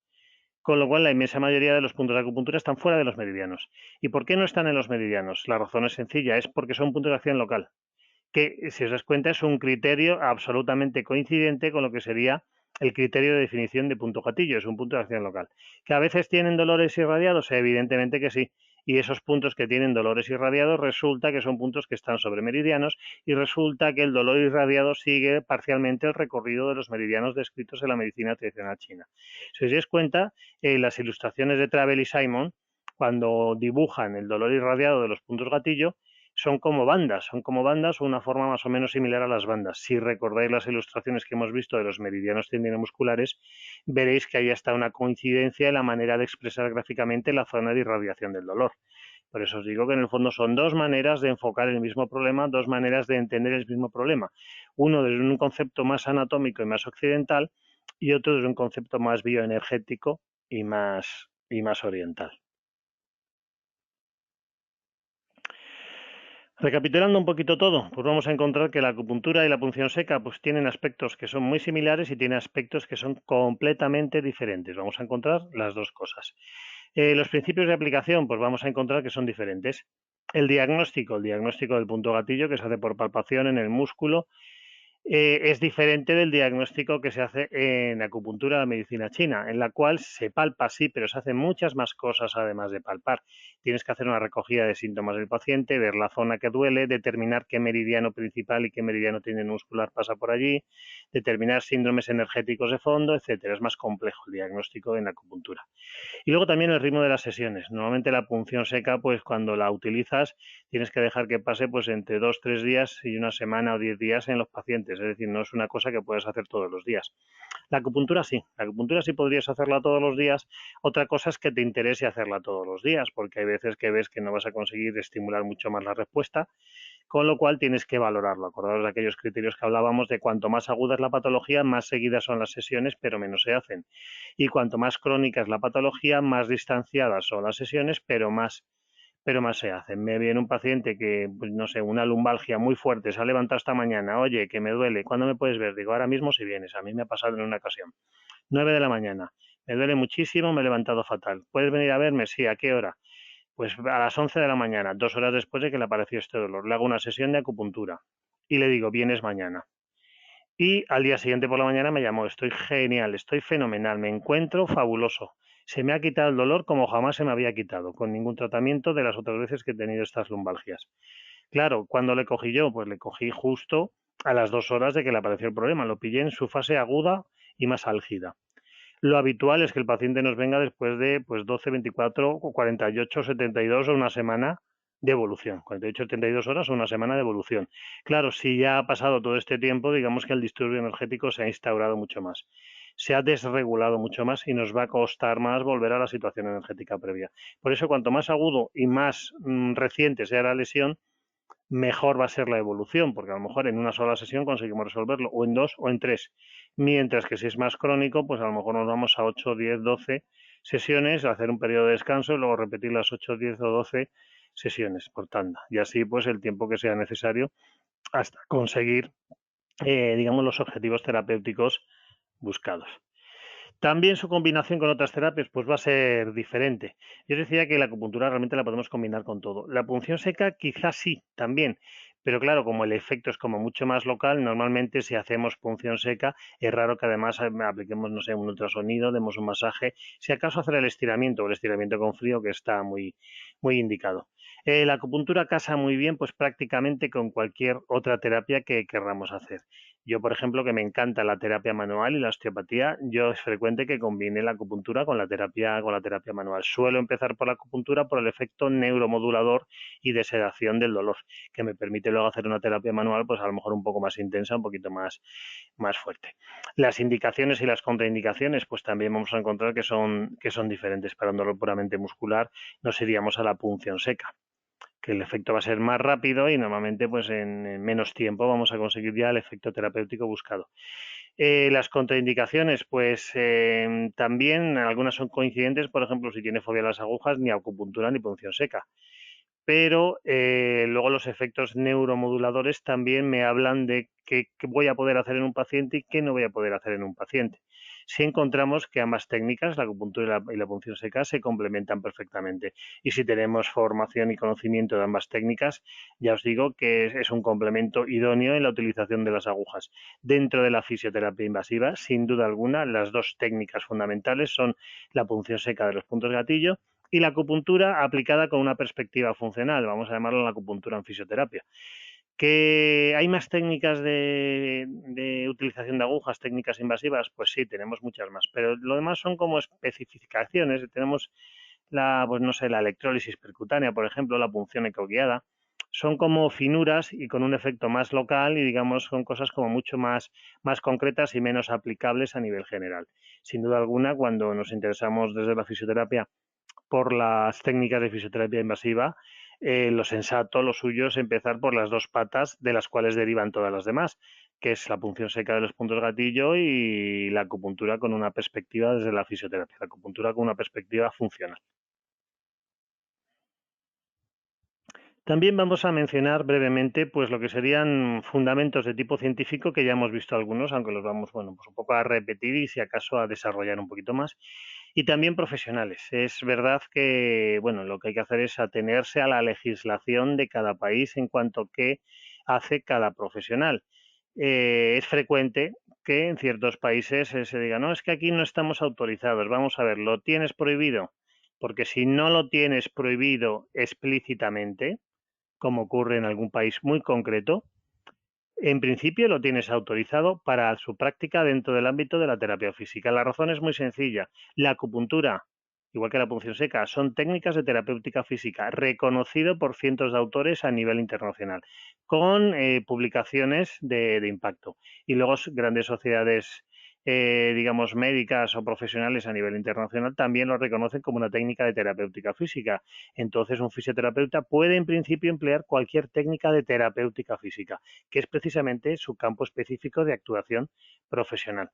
[SPEAKER 1] Con lo cual, la inmensa mayoría de los puntos de acupuntura están fuera de los meridianos. ¿Y por qué no están en los meridianos? La razón es sencilla, es porque son puntos de acción local, que, si os das cuenta, es un criterio absolutamente coincidente con lo que sería el criterio de definición de punto gatillo, es un punto de acción local. ¿Que a veces tienen dolores irradiados? Evidentemente que sí. Y esos puntos que tienen dolores irradiados resulta que son puntos que están sobre meridianos y resulta que el dolor irradiado sigue parcialmente el recorrido de los meridianos descritos en la medicina tradicional china. Si os dais cuenta, las ilustraciones de Travel y Simon, cuando dibujan el dolor irradiado de los puntos gatillo, son como bandas o una forma más o menos similar a las bandas. Si recordáis las ilustraciones que hemos visto de los meridianos tendinomusculares, veréis que ahí está una coincidencia en la manera de expresar gráficamente la zona de irradiación del dolor. Por eso os digo que en el fondo son dos maneras de enfocar el mismo problema, dos maneras de entender el mismo problema. Uno desde un concepto más anatómico y más occidental y otro desde un concepto más bioenergético y más oriental. Recapitulando un poquito todo, pues vamos a encontrar que la acupuntura y la punción seca pues tienen aspectos que son muy similares y tienen aspectos que son completamente diferentes. Vamos a encontrar las dos cosas. Los principios de aplicación, pues vamos a encontrar que son diferentes. El diagnóstico del punto gatillo que se hace por palpación en el músculo, es diferente del diagnóstico que se hace en acupuntura, la medicina china, en la cual se palpa, sí, pero se hacen muchas más cosas además de palpar. Tienes que hacer una recogida de síntomas del paciente, ver la zona que duele, determinar qué meridiano principal y qué meridiano tiene muscular pasa por allí, determinar síndromes energéticos de fondo, etcétera. Es más complejo el diagnóstico en la acupuntura. Y luego también el ritmo de las sesiones. Normalmente la punción seca, pues cuando la utilizas, tienes que dejar que pase pues entre 2-3 días y una semana o 10 días en los pacientes. Es decir, no es una cosa que puedes hacer todos los días. La acupuntura sí podrías hacerla todos los días. Otra cosa es que te interese hacerla todos los días, porque hay veces que ves que no vas a conseguir estimular mucho más la respuesta, con lo cual tienes que valorarlo. Acordaros de aquellos criterios que hablábamos de cuanto más aguda es la patología, más seguidas son las sesiones, pero menos se hacen. Y cuanto más crónica es la patología, más distanciadas son las sesiones, pero más se hacen. Me viene un paciente que, pues, no sé, una lumbalgia muy fuerte, se ha levantado esta mañana, oye, que me duele, ¿cuándo me puedes ver? Digo, ahora mismo si vienes, a mí me ha pasado en una ocasión. 9 de la mañana, me duele muchísimo, me he levantado fatal. ¿Puedes venir a verme? Sí, ¿a qué hora? Pues a las 11 de la mañana, 2 horas después de que le apareció este dolor. Le hago una sesión de acupuntura y le digo, vienes mañana. Y al día siguiente por la mañana me llamó, estoy genial, estoy fenomenal, me encuentro fabuloso. Se me ha quitado el dolor como jamás se me había quitado, con ningún tratamiento de las otras veces que he tenido estas lumbalgias. Claro, ¿cuándo le cogí yo? Pues le cogí justo a las 2 horas de que le apareció el problema. Lo pillé en su fase aguda y más álgida. Lo habitual es que el paciente nos venga después de 12, 24, 48, 72 o una semana de evolución. 48-72 horas o una semana de evolución. Claro, si ya ha pasado todo este tiempo, digamos que el disturbio energético se ha instaurado mucho más. Se ha desregulado mucho más y nos va a costar más volver a la situación energética previa. Por eso, cuanto más agudo y más reciente sea la lesión, mejor va a ser la evolución, porque a lo mejor en una sola sesión conseguimos resolverlo, o en dos o en tres. Mientras que si es más crónico, pues a lo mejor nos vamos a 8, 10, 12 sesiones, hacer un periodo de descanso y luego repetir las 8, 10 o 12 sesiones por tanda. Y así, pues el tiempo que sea necesario hasta conseguir, digamos, los objetivos terapéuticos buscados. También su combinación con otras terapias pues va a ser diferente. Yo decía que la acupuntura realmente la podemos combinar con todo. La punción seca quizás sí, también. Pero claro, como el efecto es como mucho más local, normalmente si hacemos punción seca, es raro que además apliquemos, no sé, un ultrasonido, demos un masaje, si acaso hacer el estiramiento o el estiramiento con frío, que está muy, muy indicado. La acupuntura casa muy bien, pues prácticamente con cualquier otra terapia que querramos hacer. Yo, por ejemplo, que me encanta la terapia manual y la osteopatía, yo es frecuente que combine la acupuntura con la terapia manual. Suelo empezar por la acupuntura por el efecto neuromodulador y de sedación del dolor, que me permite luego hacer una terapia manual, pues a lo mejor un poco más intensa, un poquito más fuerte. Las indicaciones y las contraindicaciones, pues también vamos a encontrar que son diferentes. Para un dolor puramente muscular, nos iríamos a la punción seca, que el efecto va a ser más rápido y normalmente pues en menos tiempo vamos a conseguir ya el efecto terapéutico buscado. Las contraindicaciones, pues también algunas son coincidentes, por ejemplo, si tiene fobia a las agujas, ni acupuntura ni punción seca. Pero luego los efectos neuromoduladores también me hablan de qué voy a poder hacer en un paciente y qué no voy a poder hacer en un paciente. Si encontramos que ambas técnicas, la acupuntura y la punción seca, se complementan perfectamente. Y si tenemos formación y conocimiento de ambas técnicas, ya os digo que es un complemento idóneo en la utilización de las agujas. Dentro de la fisioterapia invasiva, sin duda alguna, las dos técnicas fundamentales son la punción seca de los puntos gatillo y la acupuntura aplicada con una perspectiva funcional, vamos a llamarlo la acupuntura en fisioterapia. ¿Que hay más técnicas de utilización de agujas, técnicas invasivas? Pues sí, tenemos muchas más, pero lo demás son como especificaciones. Tenemos pues no sé, la electrólisis percutánea, por ejemplo, la punción ecoguiada. Son como finuras y con un efecto más local y digamos son cosas como mucho más concretas y menos aplicables a nivel general. Sin duda alguna, cuando nos interesamos desde la fisioterapia por las técnicas de fisioterapia invasiva, lo sensato, lo suyo es empezar por las dos patas de las cuales derivan todas las demás, que es la punción seca de los puntos gatillo y la acupuntura con una perspectiva desde la fisioterapia, la acupuntura con una perspectiva funcional. También vamos a mencionar brevemente pues lo que serían fundamentos de tipo científico que ya hemos visto algunos, aunque los vamos, bueno, pues un poco a repetir y si acaso a desarrollar un poquito más. Y también profesionales. Es verdad que, bueno, lo que hay que hacer es atenerse a la legislación de cada país en cuanto a qué hace cada profesional. Es frecuente que en ciertos países se diga, no, es que aquí no estamos autorizados. Vamos a ver, ¿lo tienes prohibido? Porque si no lo tienes prohibido explícitamente, como ocurre en algún país muy concreto, en principio lo tienes autorizado para su práctica dentro del ámbito de la terapia física. La razón es muy sencilla. La acupuntura, igual que la punción seca, son técnicas de terapéutica física reconocido por cientos de autores a nivel internacional, con publicaciones de impacto. Y luego grandes sociedades digamos, médicas o profesionales a nivel internacional también lo reconocen como una técnica de terapéutica física. Entonces, un fisioterapeuta puede, en principio, emplear cualquier técnica de terapéutica física, que es precisamente su campo específico de actuación profesional.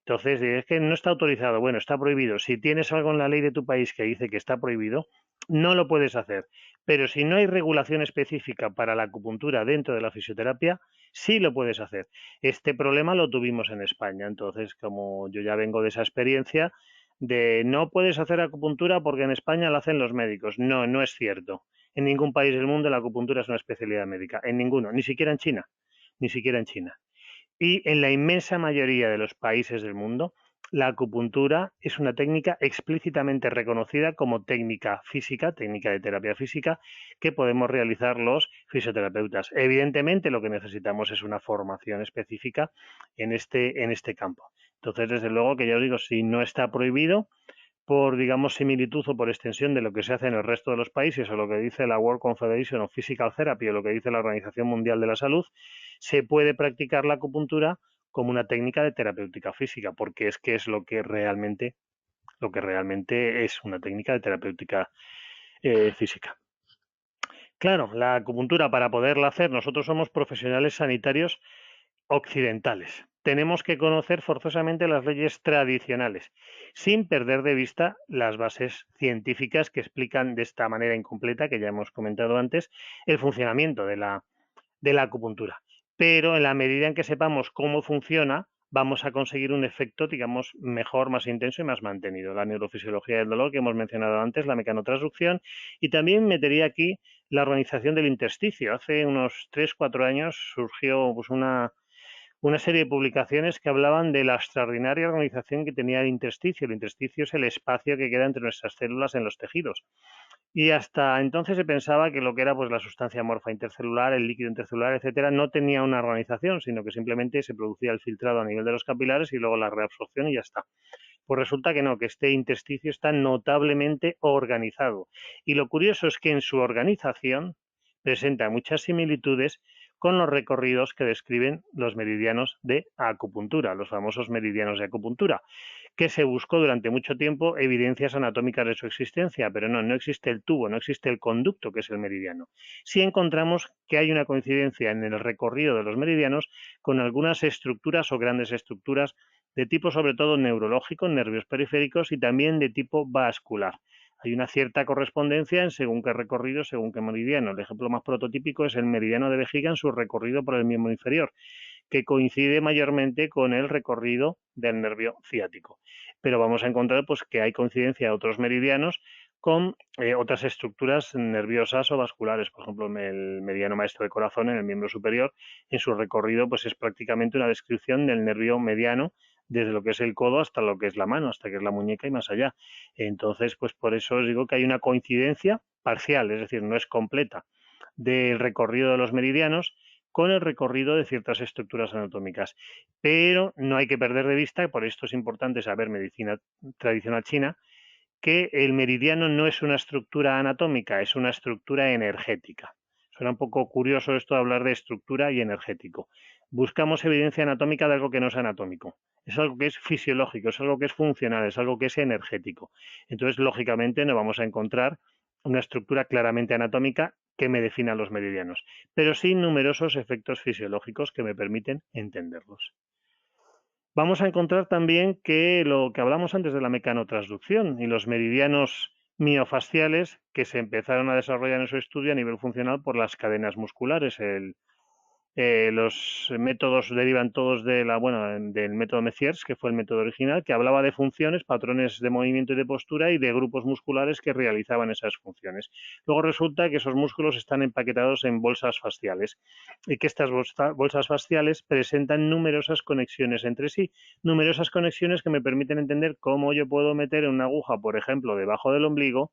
[SPEAKER 1] Entonces, es que no está autorizado, bueno, está prohibido. Si tienes algo en la ley de tu país que dice que está prohibido, no lo puedes hacer. Pero si no hay regulación específica para la acupuntura dentro de la fisioterapia, sí lo puedes hacer. Este problema lo tuvimos en España. Entonces, como yo ya vengo de esa experiencia, de no puedes hacer acupuntura porque en España la hacen los médicos. No, no es cierto. En ningún país del mundo la acupuntura es una especialidad médica. En ninguno, ni siquiera en China. Ni siquiera en China. Y en la inmensa mayoría de los países del mundo, la acupuntura es una técnica explícitamente reconocida como técnica física, técnica de terapia física, que podemos realizar los fisioterapeutas. Evidentemente, lo que necesitamos es una formación específica en este campo. Entonces, desde luego que ya os digo, si no está prohibido, por, digamos, similitud o por extensión de lo que se hace en el resto de los países o lo que dice la World Confederation of Physical Therapy o lo que dice la Organización Mundial de la Salud, se puede practicar la acupuntura como una técnica de terapéutica física, porque es que es lo que realmente es una técnica de terapéutica física. Claro, la acupuntura para poderla hacer, nosotros somos profesionales sanitarios occidentales. Tenemos que conocer forzosamente las leyes tradicionales, sin perder de vista las bases científicas que explican de esta manera incompleta, que ya hemos comentado antes, el funcionamiento de la acupuntura. Pero en la medida en que sepamos cómo funciona, vamos a conseguir un efecto, digamos, mejor, más intenso y más mantenido. La neurofisiología del dolor que hemos mencionado antes, la mecanotransducción, y también metería aquí la organización del intersticio. Hace unos 3-4 años surgió pues, una serie de publicaciones que hablaban de la extraordinaria organización que tenía el intersticio. El intersticio es el espacio que queda entre nuestras células en los tejidos. Y hasta entonces se pensaba que lo que era pues la sustancia amorfa intercelular, el líquido intercelular, etcétera, no tenía una organización, sino que simplemente se producía el filtrado a nivel de los capilares y luego la reabsorción y ya está. Pues resulta que no, que este intersticio está notablemente organizado. Y lo curioso es que en su organización presenta muchas similitudes con los recorridos que describen los meridianos de acupuntura, los famosos meridianos de acupuntura, que se buscó durante mucho tiempo evidencias anatómicas de su existencia, pero no existe el tubo, no existe el conducto que es el meridiano. Sí encontramos que hay una coincidencia en el recorrido de los meridianos con algunas estructuras o grandes estructuras de tipo sobre todo neurológico, nervios periféricos y también de tipo vascular. Hay una cierta correspondencia en según qué recorrido, según qué meridiano. El ejemplo más prototípico es el meridiano de vejiga en su recorrido por el miembro inferior, que coincide mayormente con el recorrido del nervio ciático. Pero vamos a encontrar pues, que hay coincidencia de otros meridianos con otras estructuras nerviosas o vasculares. Por ejemplo, el meridiano maestro de corazón en el miembro superior, en su recorrido, pues es prácticamente una descripción del nervio mediano desde lo que es el codo hasta lo que es la mano, hasta que es la muñeca y más allá. Entonces, pues por eso os digo que hay una coincidencia parcial, es decir, no es completa, del recorrido de los meridianos con el recorrido de ciertas estructuras anatómicas. Pero no hay que perder de vista, y por esto es importante saber medicina tradicional china, que el meridiano no es una estructura anatómica, es una estructura energética. Suena un poco curioso esto de hablar de estructura y energético. Buscamos evidencia anatómica de algo que no es anatómico. Es algo que es fisiológico, es algo que es funcional, es algo que es energético. Entonces, lógicamente, no vamos a encontrar una estructura claramente anatómica que me defina los meridianos, pero sí numerosos efectos fisiológicos que me permiten entenderlos. Vamos a encontrar también que lo que hablamos antes de la mecanotransducción y los meridianos miofasciales que se empezaron a desarrollar en su estudio a nivel funcional por las cadenas musculares, los métodos derivan todos del método Messier, que fue el método original, que hablaba de funciones, patrones de movimiento y de postura y de grupos musculares que realizaban esas funciones. Luego resulta que esos músculos están empaquetados en bolsas fasciales y que estas bolsas fasciales presentan numerosas conexiones entre sí, numerosas conexiones que me permiten entender cómo yo puedo meter una aguja, por ejemplo, debajo del ombligo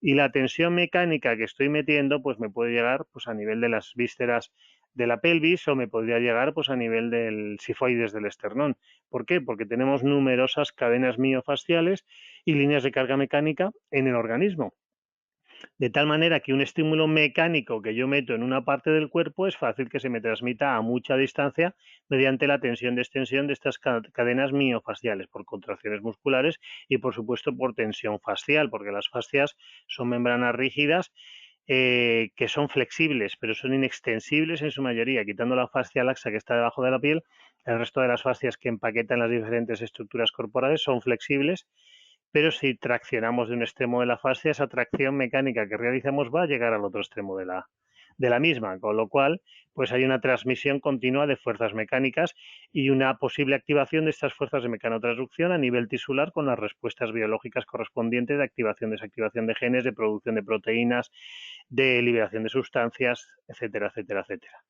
[SPEAKER 1] y la tensión mecánica que estoy metiendo pues me puede llegar pues a nivel de las vísceras de la pelvis o me podría llegar pues a nivel del sifoides del esternón. ¿Por qué? Porque tenemos numerosas cadenas miofasciales y líneas de carga mecánica en el organismo. De tal manera que un estímulo mecánico que yo meto en una parte del cuerpo es fácil que se me transmita a mucha distancia mediante la tensión de extensión de estas cadenas miofasciales por contracciones musculares y por supuesto por tensión fascial, porque las fascias son membranas rígidas que son flexibles, pero son inextensibles en su mayoría, quitando la fascia laxa que está debajo de la piel, el resto de las fascias que empaquetan las diferentes estructuras corporales son flexibles, pero si traccionamos de un extremo de la fascia, esa tracción mecánica que realizamos va a llegar al otro extremo de la misma, con lo cual pues hay una transmisión continua de fuerzas mecánicas y una posible activación de estas fuerzas de mecanotransducción a nivel tisular con las respuestas biológicas correspondientes de activación, desactivación de genes, de producción de proteínas, de liberación de sustancias, etcétera, etcétera, etcétera.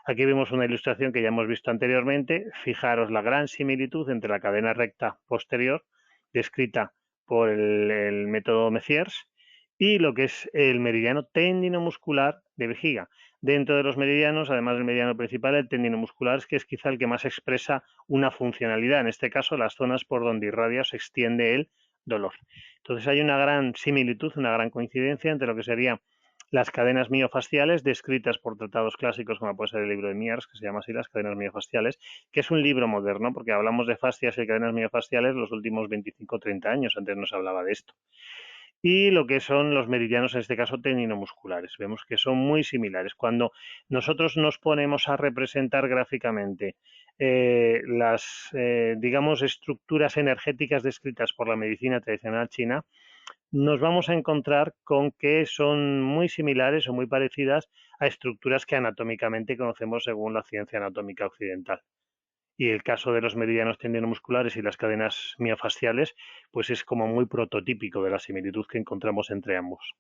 [SPEAKER 1] Aquí vemos una ilustración que ya hemos visto anteriormente. Fijaros la gran similitud entre la cadena recta posterior, descrita por el método Messiers, y lo que es el meridiano tendinomuscular de vejiga. Dentro de los meridianos, además del meridiano principal, el tendino muscular, que es quizá el que más expresa una funcionalidad, en este caso las zonas por donde irradia o se extiende el dolor. Entonces hay una gran similitud, una gran coincidencia entre lo que serían las cadenas miofasciales descritas por tratados clásicos, como puede ser el libro de Miers, que se llama así, las cadenas miofasciales, que es un libro moderno, porque hablamos de fascias y cadenas miofasciales los últimos 25 o 30 años, antes no se hablaba de esto. Y lo que son los meridianos, en este caso tendinomusculares. Vemos que son muy similares. Cuando nosotros nos ponemos a representar gráficamente digamos, estructuras energéticas descritas por la medicina tradicional china, nos vamos a encontrar con que son muy similares o muy parecidas a estructuras que anatómicamente conocemos según la ciencia anatómica occidental. Y el caso de los meridianos tendinomusculares y las cadenas miofasciales, pues es como muy prototípico de la similitud que encontramos entre ambos.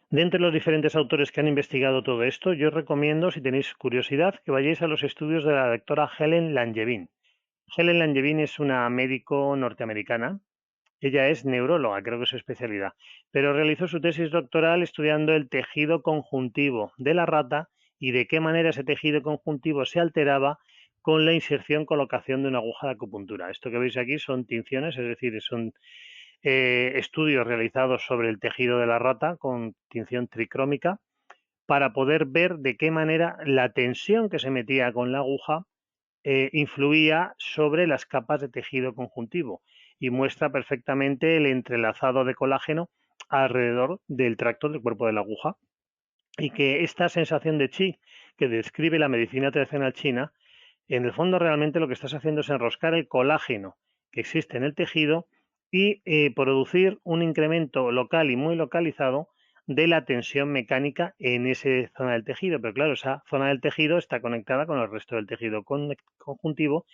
[SPEAKER 1] De entre los diferentes autores que han investigado todo esto, yo os recomiendo, si tenéis curiosidad, que vayáis a los estudios de la doctora Helen Langevin. Helen Langevin es una médico norteamericana. Ella es neuróloga, creo que es su especialidad, pero realizó su tesis doctoral estudiando el tejido conjuntivo de la rata y de qué manera ese tejido conjuntivo se alteraba con la inserción-colocación de una aguja de acupuntura. Esto que veis aquí son tinciones, es decir, son estudios realizados sobre el tejido de la rata con tinción tricrómica para poder ver de qué manera la tensión que se metía con la aguja influía sobre las capas de tejido conjuntivo y muestra perfectamente el entrelazado de colágeno alrededor del tracto del cuerpo de la aguja y que esta sensación de chi que describe la medicina tradicional china, en el fondo realmente lo que estás haciendo es enroscar el colágeno que existe en el tejido y producir un incremento local y muy localizado de la tensión mecánica en esa zona del tejido. Pero claro, esa zona del tejido está conectada con el resto del tejido conjuntivo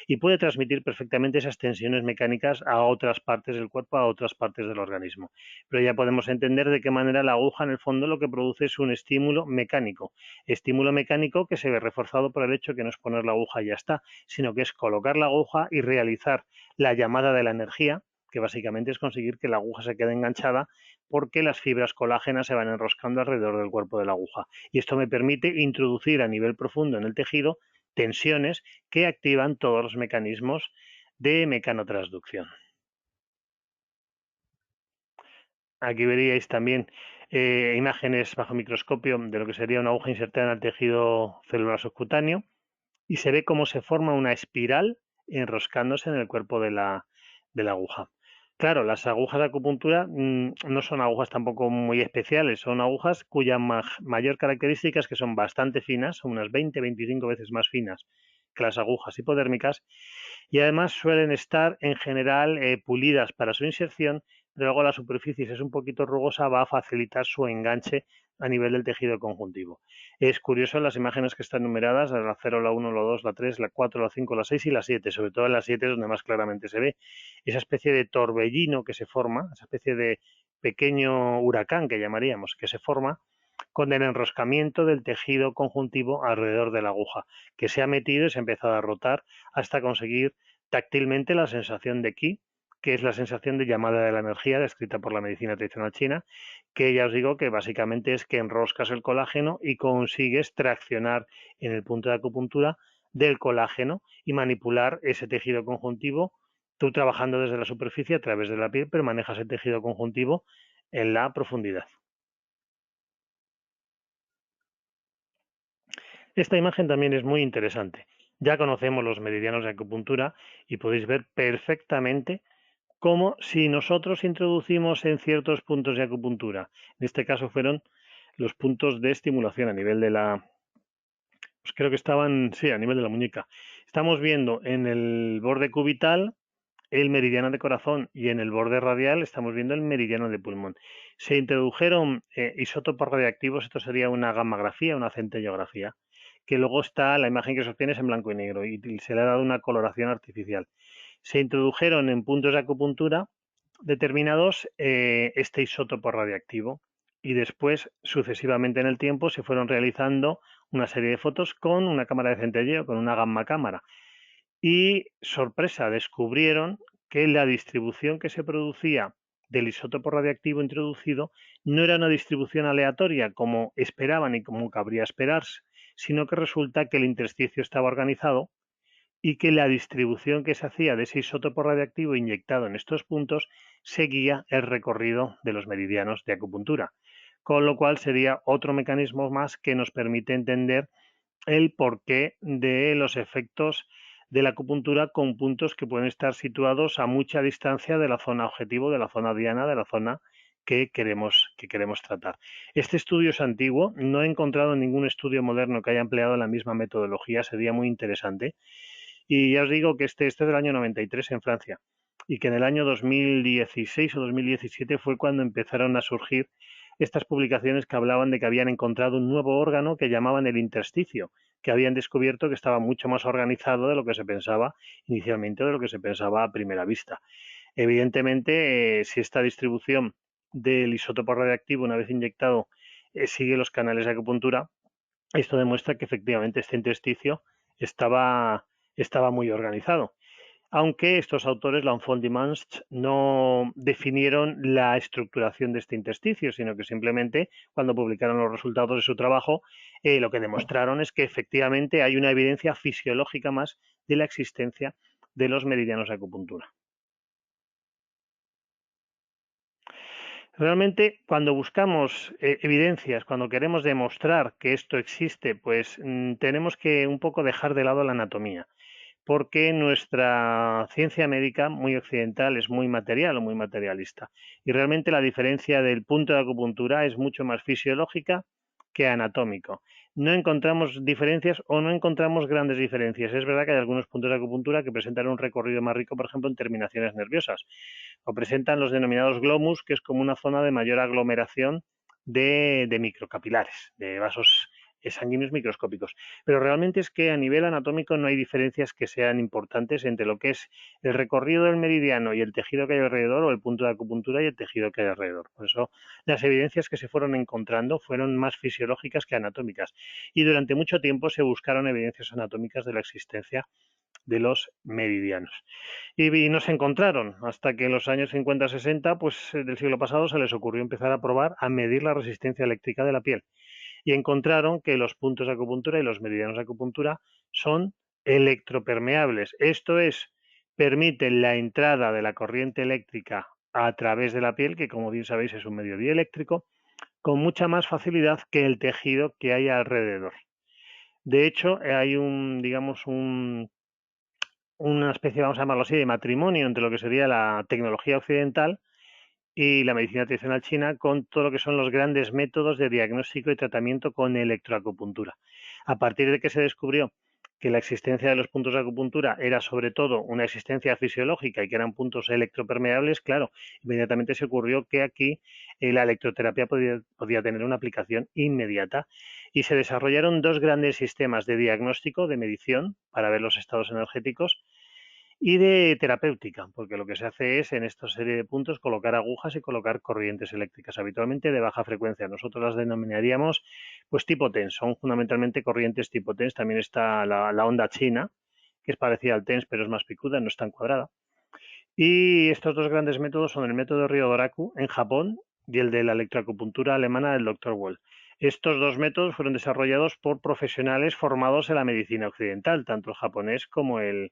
[SPEAKER 1] y puede transmitir perfectamente esas tensiones mecánicas a otras partes del cuerpo, a otras partes del organismo. Pero ya podemos entender de qué manera la aguja en el fondo lo que produce es un estímulo mecánico que se ve reforzado por el hecho que no es poner la aguja y ya está, sino que es colocar la aguja y realizar la llamada de la energía, que básicamente es conseguir que la aguja se quede enganchada porque las fibras colágenas se van enroscando alrededor del cuerpo de la aguja. Y esto me permite introducir a nivel profundo en el tejido tensiones que activan todos los mecanismos de mecanotransducción. Aquí veríais también imágenes bajo microscopio de lo que sería una aguja insertada en el tejido celular subcutáneo y se ve cómo se forma una espiral enroscándose en el cuerpo de la aguja. Claro, las agujas de acupuntura no son agujas tampoco muy especiales, son agujas cuya mayor característica es que son bastante finas, son unas 20-25 veces más finas que las agujas hipodérmicas y además suelen estar en general pulidas para su inserción, pero luego la superficie, si es un poquito rugosa, va a facilitar su enganche a nivel del tejido conjuntivo. Es curioso las imágenes que están numeradas, la 0, la 1, la 2, la 3, la 4, la 5, la 6 y la 7, sobre todo en la 7 es donde más claramente se ve esa especie de torbellino que se forma, esa especie de pequeño huracán que llamaríamos, que se forma con el enroscamiento del tejido conjuntivo alrededor de la aguja, que se ha metido y se ha empezado a rotar hasta conseguir táctilmente la sensación de ki, que es la sensación de llamada de la energía descrita por la medicina tradicional china, que ya os digo que básicamente es que enroscas el colágeno y consigues traccionar en el punto de acupuntura del colágeno y manipular ese tejido conjuntivo, tú trabajando desde la superficie a través de la piel, pero manejas el tejido conjuntivo en la profundidad. Esta imagen también es muy interesante. Ya conocemos los meridianos de acupuntura y podéis ver perfectamente cómo si nosotros introducimos en ciertos puntos de acupuntura, en este caso fueron los puntos de estimulación a nivel de la, pues creo que estaban, sí, a nivel de la muñeca. Estamos viendo en el borde cubital el meridiano de corazón y en el borde radial estamos viendo el meridiano de pulmón. Se introdujeron isótopos radiactivos, esto sería una gammagrafía, una centellografía, que luego está, la imagen que se obtiene es en blanco y negro y se le ha dado una coloración artificial. Se introdujeron en puntos de acupuntura determinados este isótopo radiactivo y después, sucesivamente en el tiempo, se fueron realizando una serie de fotos con una cámara de centelleo, con una gamma cámara. Y, sorpresa, descubrieron que la distribución que se producía del isótopo radiactivo introducido no era una distribución aleatoria como esperaban y como cabría esperarse, sino que resulta que el intersticio estaba organizado y que la distribución que se hacía de ese isótopo radiactivo inyectado en estos puntos seguía el recorrido de los meridianos de acupuntura, con lo cual sería otro mecanismo más que nos permite entender el porqué de los efectos de la acupuntura con puntos que pueden estar situados a mucha distancia de la zona objetivo, de la zona diana, de la zona que queremos tratar. Este estudio es antiguo, no he encontrado ningún estudio moderno que haya empleado la misma metodología, sería muy interesante. Y ya os digo que este es del año 93 en Francia y que en el año 2016 o 2017 fue cuando empezaron a surgir estas publicaciones que hablaban de que habían encontrado un nuevo órgano que llamaban el intersticio, que habían descubierto que estaba mucho más organizado de lo que se pensaba inicialmente, de lo que se pensaba a primera vista. Evidentemente, si esta distribución del isótopo radiactivo, una vez inyectado, sigue los canales de acupuntura, esto demuestra que efectivamente este intersticio estaba muy organizado. Aunque estos autores, L'Enfant Dimanche, no definieron la estructuración de este intersticio, sino que simplemente cuando publicaron los resultados de su trabajo, lo que demostraron es que efectivamente hay una evidencia fisiológica más de la existencia de los meridianos de acupuntura. Realmente, cuando buscamos evidencias, cuando queremos demostrar que esto existe, pues tenemos que un poco dejar de lado la anatomía, porque nuestra ciencia médica muy occidental es muy material o muy materialista. Y realmente la diferencia del punto de acupuntura es mucho más fisiológica que anatómico. No encontramos diferencias o no encontramos grandes diferencias. Es verdad que hay algunos puntos de acupuntura que presentan un recorrido más rico, por ejemplo, en terminaciones nerviosas, o presentan los denominados glomus, que es como una zona de mayor aglomeración de microcapilares, de vasos sanguíneos microscópicos. Pero realmente es que a nivel anatómico no hay diferencias que sean importantes entre lo que es el recorrido del meridiano y el tejido que hay alrededor, o el punto de acupuntura y el tejido que hay alrededor. Por eso las evidencias que se fueron encontrando fueron más fisiológicas que anatómicas. Y durante mucho tiempo se buscaron evidencias anatómicas de la existencia de los meridianos. Y no se encontraron hasta que en los años 50-60 pues, del siglo pasado se les ocurrió empezar a probar a medir la resistencia eléctrica de la piel y encontraron que los puntos de acupuntura y los meridianos de acupuntura son electropermeables. Esto es, permiten la entrada de la corriente eléctrica a través de la piel, que como bien sabéis es un medio dieléctrico, con mucha más facilidad que el tejido que hay alrededor. De hecho, hay una especie, vamos a llamarlo así, de matrimonio entre lo que sería la tecnología occidental y la medicina tradicional china con todo lo que son los grandes métodos de diagnóstico y tratamiento con electroacupuntura. A partir de que se descubrió que la existencia de los puntos de acupuntura era sobre todo una existencia fisiológica y que eran puntos electropermeables, claro, inmediatamente se ocurrió que aquí la electroterapia podía tener una aplicación inmediata y se desarrollaron dos grandes sistemas de diagnóstico, de medición, para ver los estados energéticos y de terapéutica, porque lo que se hace es en esta serie de puntos colocar agujas y colocar corrientes eléctricas, habitualmente de baja frecuencia. Nosotros las denominaríamos pues tipo TENS, son fundamentalmente corrientes tipo TENS. También está la onda china, que es parecida al TENS pero es más picuda, no es tan cuadrada. Y estos dos grandes métodos son el método Ryodoraku en Japón y el de la electroacupuntura alemana del Dr. Wall. Estos dos métodos fueron desarrollados por profesionales formados en la medicina occidental, tanto el japonés como el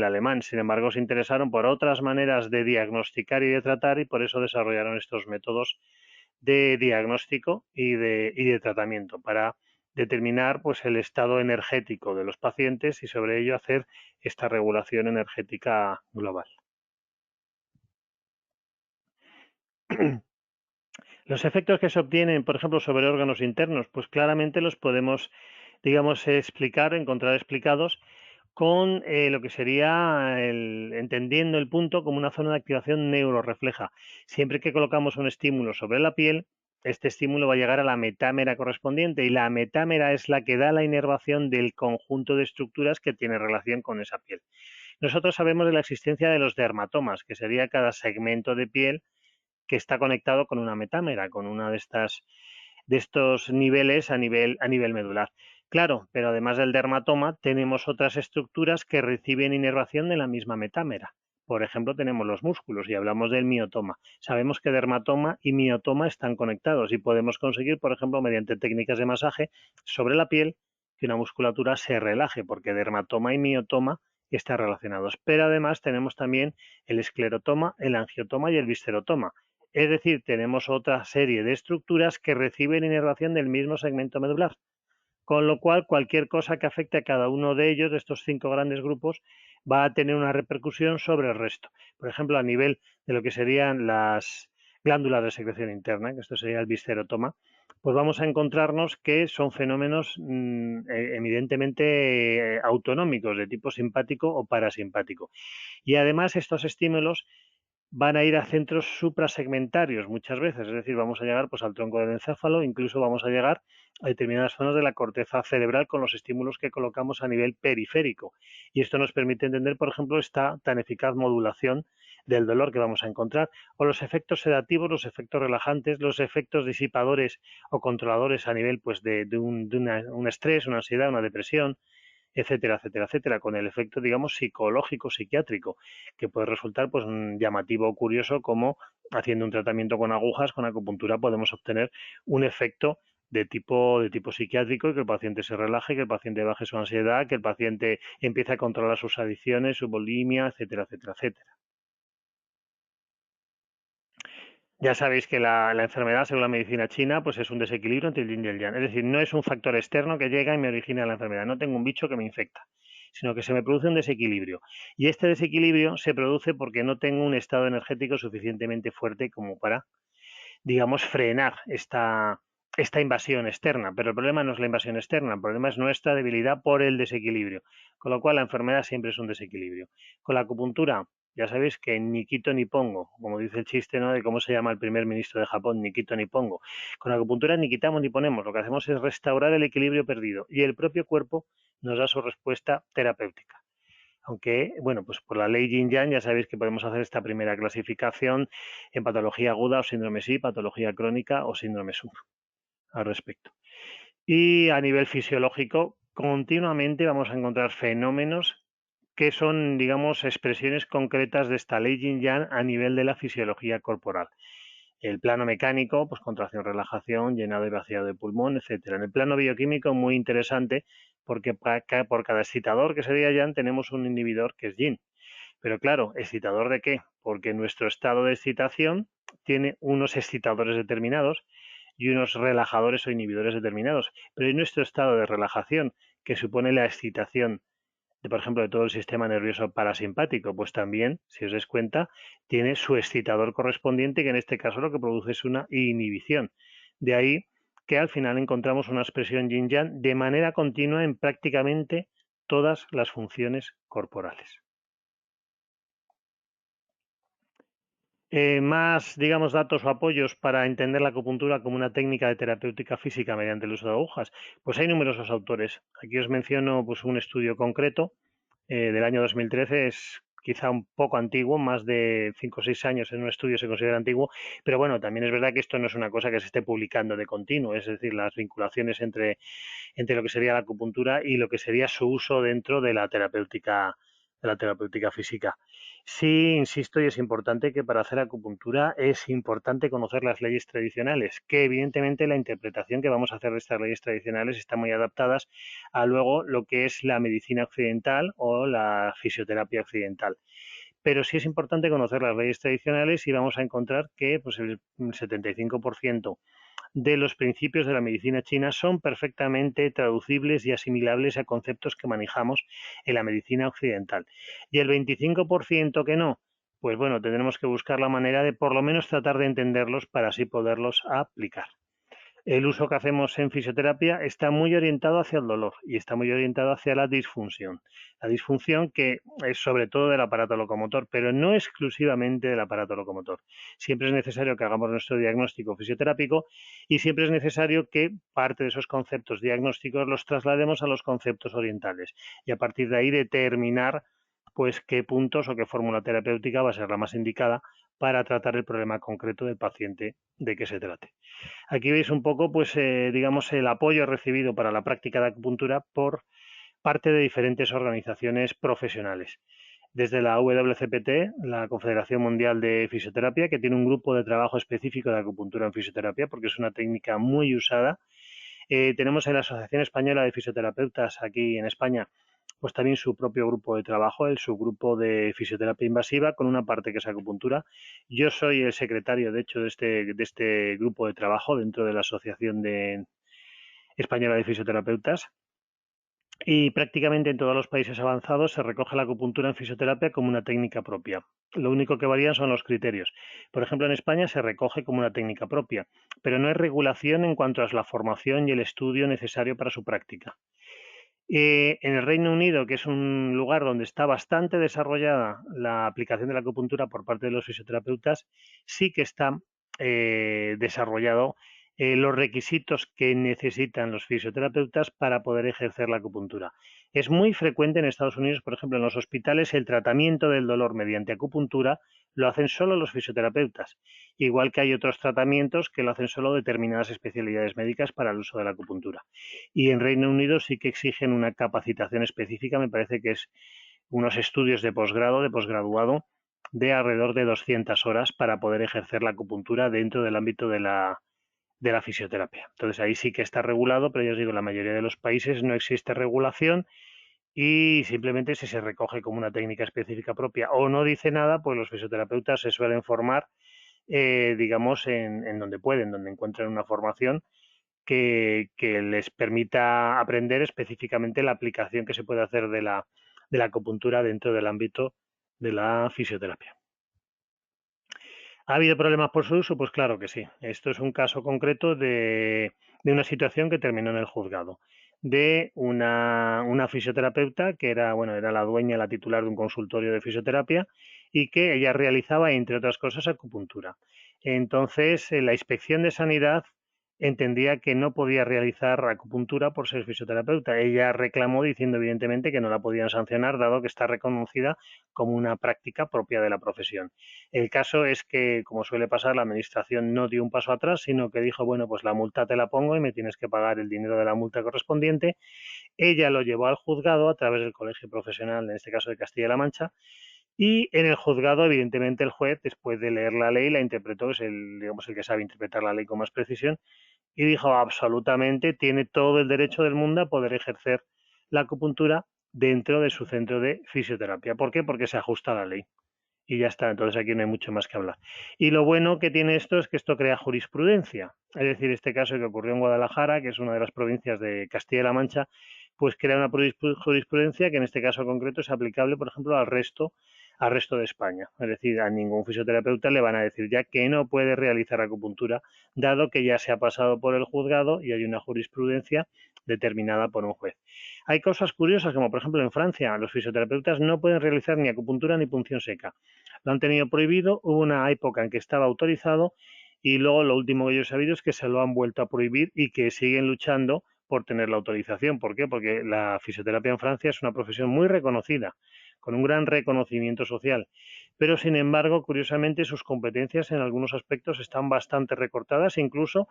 [SPEAKER 1] alemán. Sin embargo, se interesaron por otras maneras de diagnosticar y de tratar y por eso desarrollaron estos métodos de diagnóstico y de tratamiento para determinar pues, el estado energético de los pacientes y sobre ello hacer esta regulación energética global. Los efectos que se obtienen, por ejemplo, sobre órganos internos, pues claramente los podemos, digamos, explicar, encontrar explicados con lo que sería entendiendo el punto como una zona de activación neurorefleja. Siempre que colocamos un estímulo sobre la piel, este estímulo va a llegar a la metámera correspondiente y la metámera es la que da la inervación del conjunto de estructuras que tiene relación con esa piel. Nosotros sabemos de la existencia de los dermatomas, que sería cada segmento de piel que está conectado con una metámera, con una de estos niveles a nivel medular. Claro, pero además del dermatoma tenemos otras estructuras que reciben inervación de la misma metámera. Por ejemplo, tenemos los músculos y hablamos del miotoma. Sabemos que dermatoma y miotoma están conectados y podemos conseguir, por ejemplo, mediante técnicas de masaje sobre la piel, que una musculatura se relaje, porque dermatoma y miotoma están relacionados. Pero además tenemos también el esclerotoma, el angiotoma y el viscerotoma. Es decir, tenemos otra serie de estructuras que reciben inervación del mismo segmento medular. Con lo cual, cualquier cosa que afecte a cada uno de ellos, de estos 5 grandes grupos, va a tener una repercusión sobre el resto. Por ejemplo, a nivel de lo que serían las glándulas de secreción interna, que esto sería el viscerotoma, pues vamos a encontrarnos que son fenómenos evidentemente autonómicos de tipo simpático o parasimpático. Y además estos estímulos van a ir a centros suprasegmentarios muchas veces, es decir, vamos a llegar pues al tronco del encéfalo, incluso vamos a llegar a determinadas zonas de la corteza cerebral con los estímulos que colocamos a nivel periférico. Y esto nos permite entender, por ejemplo, esta tan eficaz modulación del dolor que vamos a encontrar, o los efectos sedativos, los efectos relajantes, los efectos disipadores o controladores a nivel pues de un estrés, una ansiedad, una depresión, etcétera, etcétera, etcétera, con el efecto, digamos, psicológico, psiquiátrico, que puede resultar pues llamativo o curioso, como haciendo un tratamiento con agujas, con acupuntura, podemos obtener un efecto de tipo psiquiátrico y que el paciente se relaje, que el paciente baje su ansiedad, que el paciente empiece a controlar sus adicciones, su bulimia, etcétera, etcétera, etcétera. Ya sabéis que la enfermedad, según la medicina china, pues es un desequilibrio entre el yin y el yang. Es decir, no es un factor externo que llega y me origina la enfermedad. No tengo un bicho que me infecta, sino que se me produce un desequilibrio. Y este desequilibrio se produce porque no tengo un estado energético suficientemente fuerte como para, digamos, frenar esta invasión externa. Pero el problema no es la invasión externa, el problema es nuestra debilidad por el desequilibrio. Con lo cual, la enfermedad siempre es un desequilibrio. Con la acupuntura, ya sabéis que ni quito ni pongo, como dice el chiste, ¿no?, de cómo se llama el primer ministro de Japón, ni quito ni pongo. Con la acupuntura ni quitamos ni ponemos, lo que hacemos es restaurar el equilibrio perdido y el propio cuerpo nos da su respuesta terapéutica. Aunque, bueno, pues por la ley Yin-Yang ya sabéis que podemos hacer esta primera clasificación en patología aguda o síndrome SI, patología crónica o síndrome SUR al respecto. Y a nivel fisiológico, continuamente vamos a encontrar fenómenos que son, digamos, expresiones concretas de esta ley Yin-Yang a nivel de la fisiología corporal. El plano mecánico, pues contracción, relajación, llenado y vaciado de pulmón, etcétera. En el plano bioquímico, muy interesante, porque por cada excitador que sería Yang tenemos un inhibidor que es Yin. Pero claro, ¿excitador de qué? Porque nuestro estado de excitación tiene unos excitadores determinados y unos relajadores o inhibidores determinados. Pero en nuestro estado de relajación, que supone la excitación de, por ejemplo, de todo el sistema nervioso parasimpático, pues también, si os dais cuenta, tiene su excitador correspondiente, que en este caso lo que produce es una inhibición. De ahí que al final encontramos una expresión yin-yang de manera continua en prácticamente todas las funciones corporales. Más, digamos, datos o apoyos para entender la acupuntura como una técnica de terapéutica física mediante el uso de agujas. Pues hay numerosos autores. Aquí os menciono pues, un estudio concreto del año 2013, es quizá un poco antiguo, más de 5 o 6 años en un estudio se considera antiguo, pero bueno, también es verdad que esto no es una cosa que se esté publicando de continuo, es decir, las vinculaciones entre lo que sería la acupuntura y lo que sería su uso dentro de la terapéutica física. Sí, insisto, y es importante que para hacer acupuntura es importante conocer las leyes tradicionales, que evidentemente la interpretación que vamos a hacer de estas leyes tradicionales están muy adaptadas a luego lo que es la medicina occidental o la fisioterapia occidental. Pero sí es importante conocer las leyes tradicionales y vamos a encontrar que pues, el 75% de los principios de la medicina china son perfectamente traducibles y asimilables a conceptos que manejamos en la medicina occidental. Y el 25% que no, pues bueno, tendremos que buscar la manera de por lo menos tratar de entenderlos para así poderlos aplicar. El uso que hacemos en fisioterapia está muy orientado hacia el dolor y está muy orientado hacia la disfunción. La disfunción que es sobre todo del aparato locomotor, pero no exclusivamente del aparato locomotor. Siempre es necesario que hagamos nuestro diagnóstico fisioterápico y siempre es necesario que parte de esos conceptos diagnósticos los traslademos a los conceptos orientales y a partir de ahí determinar pues qué puntos o qué fórmula terapéutica va a ser la más indicada para tratar el problema concreto del paciente de que se trate. Aquí veis un poco, pues, digamos, el apoyo recibido para la práctica de acupuntura por parte de diferentes organizaciones profesionales. Desde la WCPT, la Confederación Mundial de Fisioterapia, que tiene un grupo de trabajo específico de acupuntura en fisioterapia, porque es una técnica muy usada Tenemos en la Asociación Española de Fisioterapeutas aquí en España, pues también su propio grupo de trabajo, el subgrupo de fisioterapia invasiva, con una parte que es acupuntura. Yo soy el secretario, de hecho, de este grupo de trabajo dentro de la Asociación Española de Fisioterapeutas. Y prácticamente en todos los países avanzados se recoge la acupuntura en fisioterapia como una técnica propia. Lo único que varían son los criterios. Por ejemplo, en España se recoge como una técnica propia, pero no hay regulación en cuanto a la formación y el estudio necesario para su práctica. En el Reino Unido, que es un lugar donde está bastante desarrollada la aplicación de la acupuntura por parte de los fisioterapeutas, sí que está desarrollado los requisitos que necesitan los fisioterapeutas para poder ejercer la acupuntura. Es muy frecuente en Estados Unidos, por ejemplo, en los hospitales, el tratamiento del dolor mediante acupuntura lo hacen solo los fisioterapeutas, igual que hay otros tratamientos que lo hacen solo determinadas especialidades médicas para el uso de la acupuntura. Y en Reino Unido sí que exigen una capacitación específica, me parece que es unos estudios de posgrado, de posgraduado, de alrededor de 200 horas para poder ejercer la acupuntura dentro del ámbito de la fisioterapia. Entonces ahí sí que está regulado, pero ya os digo, en la mayoría de los países no existe regulación y simplemente si se recoge como una técnica específica propia o no dice nada, pues los fisioterapeutas se suelen formar, digamos, en donde pueden, donde encuentran una formación que les permita aprender específicamente la aplicación que se puede hacer de la acupuntura dentro del ámbito de la fisioterapia. ¿Ha habido problemas por su uso? Pues claro que sí. Esto es un caso concreto de una situación que terminó en el juzgado, de una fisioterapeuta que era, bueno, era la dueña, la titular de un consultorio de fisioterapia y que ella realizaba, entre otras cosas, acupuntura. Entonces, la inspección de sanidad entendía que no podía realizar acupuntura por ser fisioterapeuta. Ella reclamó diciendo evidentemente que no la podían sancionar, dado que está reconocida como una práctica propia de la profesión. El caso es que, como suele pasar, la administración no dio un paso atrás, sino que dijo, bueno, pues la multa te la pongo y me tienes que pagar el dinero de la multa correspondiente. Ella lo llevó al juzgado a través del colegio profesional, en este caso de Castilla-La Mancha, y en el juzgado, evidentemente, el juez, después de leer la ley, la interpretó, es el, digamos, el que sabe interpretar la ley con más precisión, y dijo absolutamente, tiene todo el derecho del mundo a poder ejercer la acupuntura dentro de su centro de fisioterapia. ¿Por qué? Porque se ajusta a la ley y ya está. Entonces aquí no hay mucho más que hablar. Y lo bueno que tiene esto es que esto crea jurisprudencia. Es decir, este caso que ocurrió en Guadalajara, que es una de las provincias de Castilla-La Mancha, pues crea una jurisprudencia que en este caso concreto es aplicable, por ejemplo, al resto de España. Es decir, a ningún fisioterapeuta le van a decir ya que no puede realizar acupuntura, dado que ya se ha pasado por el juzgado y hay una jurisprudencia determinada por un juez. Hay cosas curiosas, como por ejemplo en Francia, los fisioterapeutas no pueden realizar ni acupuntura ni punción seca. Lo han tenido prohibido, hubo una época en que estaba autorizado y luego lo último que yo he sabido es que se lo han vuelto a prohibir y que siguen luchando por tener la autorización. ¿Por qué? Porque la fisioterapia en Francia es una profesión muy reconocida, con un gran reconocimiento social. Pero, sin embargo, curiosamente, sus competencias en algunos aspectos están bastante recortadas, incluso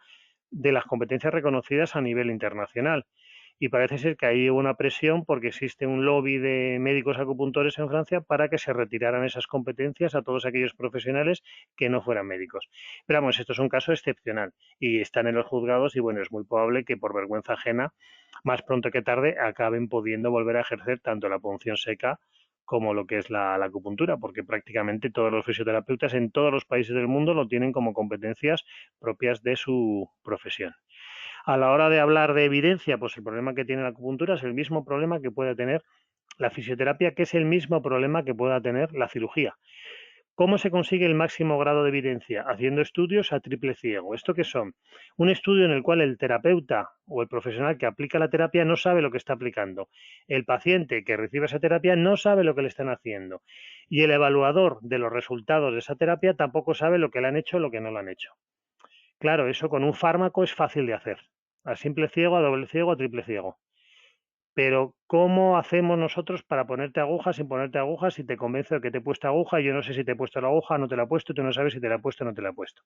[SPEAKER 1] de las competencias reconocidas a nivel internacional. Y parece ser que hay una presión porque existe un lobby de médicos acupuntores en Francia para que se retiraran esas competencias a todos aquellos profesionales que no fueran médicos. Pero vamos, esto es un caso excepcional y están en los juzgados y bueno, es muy probable que por vergüenza ajena, más pronto que tarde, acaben pudiendo volver a ejercer tanto la punción seca como lo que es la acupuntura, porque prácticamente todos los fisioterapeutas en todos los países del mundo lo tienen como competencias propias de su profesión. A la hora de hablar de evidencia, pues el problema que tiene la acupuntura es el mismo problema que puede tener la fisioterapia, que es el mismo problema que pueda tener la cirugía. ¿Cómo se consigue el máximo grado de evidencia? Haciendo estudios a triple ciego. ¿Esto qué son? Un estudio en el cual el terapeuta o el profesional que aplica la terapia no sabe lo que está aplicando. El paciente que recibe esa terapia no sabe lo que le están haciendo. Y el evaluador de los resultados de esa terapia tampoco sabe lo que le han hecho o lo que no le han hecho. Claro, eso con un fármaco es fácil de hacer. A simple ciego, a doble ciego, a triple ciego. Pero ¿cómo hacemos nosotros para ponerte aguja sin ponerte aguja si te convenzo de que te he puesto aguja y yo no sé si te he puesto la aguja, no te la he puesto, y tú no sabes si te la he puesto o no te la he puesto?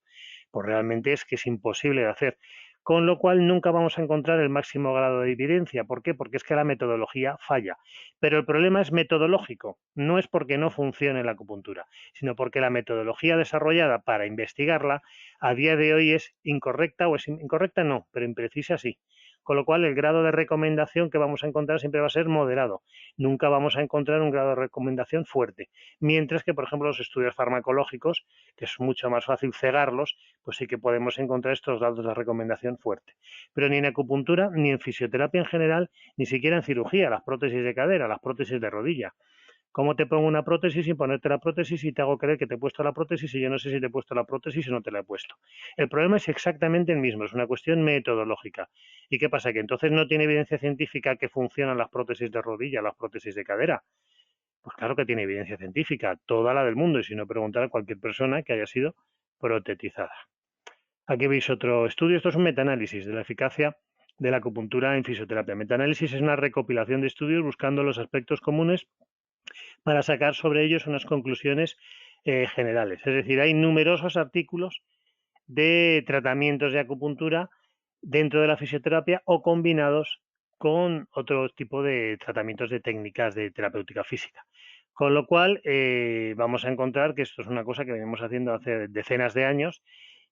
[SPEAKER 1] Pues realmente es que es imposible de hacer. Con lo cual nunca vamos a encontrar el máximo grado de evidencia. ¿Por qué? Porque es que la metodología falla. Pero el problema es metodológico. No es porque no funcione la acupuntura, sino porque la metodología desarrollada para investigarla a día de hoy es incorrecta o es incorrecta no, pero imprecisa sí. Con lo cual, el grado de recomendación que vamos a encontrar siempre va a ser moderado. Nunca vamos a encontrar un grado de recomendación fuerte. Mientras que, por ejemplo, los estudios farmacológicos, que es mucho más fácil cegarlos, pues sí que podemos encontrar estos grados de recomendación fuerte. Pero ni en acupuntura, ni en fisioterapia en general, ni siquiera en cirugía, las prótesis de cadera, las prótesis de rodilla. ¿Cómo te pongo una prótesis sin ponerte la prótesis y te hago creer que te he puesto la prótesis y yo no sé si te he puesto la prótesis o no te la he puesto? El problema es exactamente el mismo, es una cuestión metodológica. ¿Y qué pasa? Que entonces no tiene evidencia científica que funcionan las prótesis de rodilla, las prótesis de cadera. Pues claro que tiene evidencia científica, toda la del mundo, y si no preguntar a cualquier persona que haya sido protetizada. Aquí veis otro estudio, esto es un metaanálisis de la eficacia de la acupuntura en fisioterapia. Metaanálisis es una recopilación de estudios buscando los aspectos comunes para sacar sobre ellos unas conclusiones generales. Es decir, hay numerosos artículos de tratamientos de acupuntura dentro de la fisioterapia o combinados con otro tipo de tratamientos de técnicas de terapéutica física. Con lo cual, vamos a encontrar que esto es una cosa que venimos haciendo hace decenas de años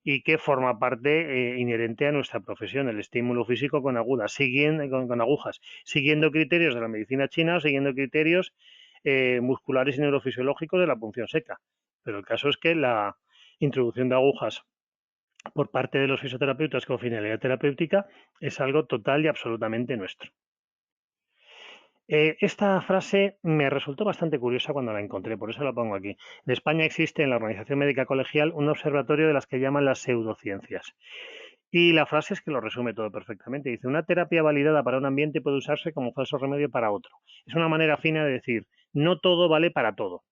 [SPEAKER 1] y que forma parte inherente a nuestra profesión, el estímulo físico con agudas, con agujas, siguiendo criterios de la medicina china o siguiendo criterios musculares y neurofisiológicos de la punción seca. Pero el caso es que la introducción de agujas por parte de los fisioterapeutas con finalidad terapéutica es algo total y absolutamente nuestro. Esta frase me resultó bastante curiosa cuando la encontré, por eso la pongo aquí. En España existe en la Organización Médica Colegial un observatorio de las que llaman las pseudociencias. Y la frase es que lo resume todo perfectamente. Dice, una terapia validada para un ambiente puede usarse como falso remedio para otro. Es una manera fina de decir, no todo vale para todo.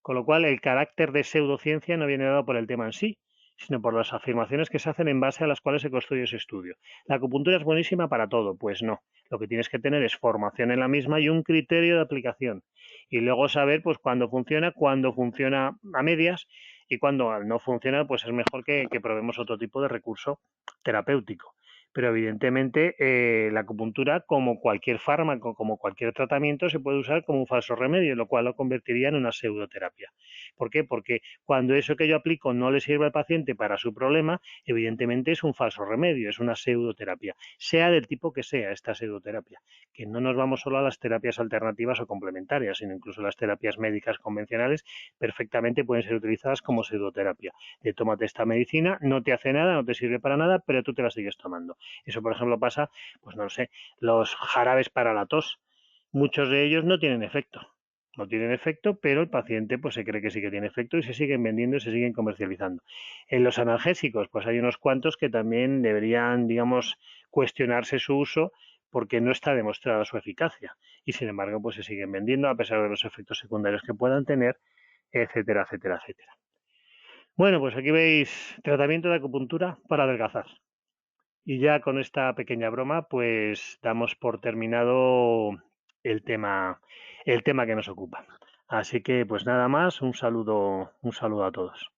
[SPEAKER 1] Con lo cual, el carácter de pseudociencia no viene dado por el tema en sí, sino por las afirmaciones que se hacen en base a las cuales se construye ese estudio. ¿La acupuntura es buenísima para todo? Pues no. Lo que tienes que tener es formación en la misma y un criterio de aplicación. Y luego saber pues cuándo funciona a medias y cuando al no funciona, pues es mejor que probemos otro tipo de recurso terapéutico. Pero evidentemente la acupuntura, como cualquier fármaco, como cualquier tratamiento, se puede usar como un falso remedio, lo cual lo convertiría en una pseudoterapia. ¿Por qué? Porque cuando eso que yo aplico no le sirve al paciente para su problema, evidentemente es un falso remedio, es una pseudoterapia, sea del tipo que sea esta pseudoterapia, que no nos vamos solo a las terapias alternativas o complementarias, sino incluso las terapias médicas convencionales perfectamente pueden ser utilizadas como pseudoterapia. De tómate esta medicina, no te hace nada, no te sirve para nada, pero tú te la sigues tomando. Eso, por ejemplo, pasa, pues no lo sé, los jarabes para la tos. Muchos de ellos no tienen efecto. No tienen efecto, pero el paciente pues se cree que sí que tiene efecto y se siguen vendiendo y se siguen comercializando. En los analgésicos, pues hay unos cuantos que también deberían, digamos, cuestionarse su uso porque no está demostrada su eficacia y sin embargo pues se siguen vendiendo a pesar de los efectos secundarios que puedan tener, etcétera, etcétera, etcétera. Bueno, pues aquí veis tratamiento de acupuntura para adelgazar. Y ya con esta pequeña broma, pues damos por terminado el tema que nos ocupa. Así que, pues nada más, un saludo a todos.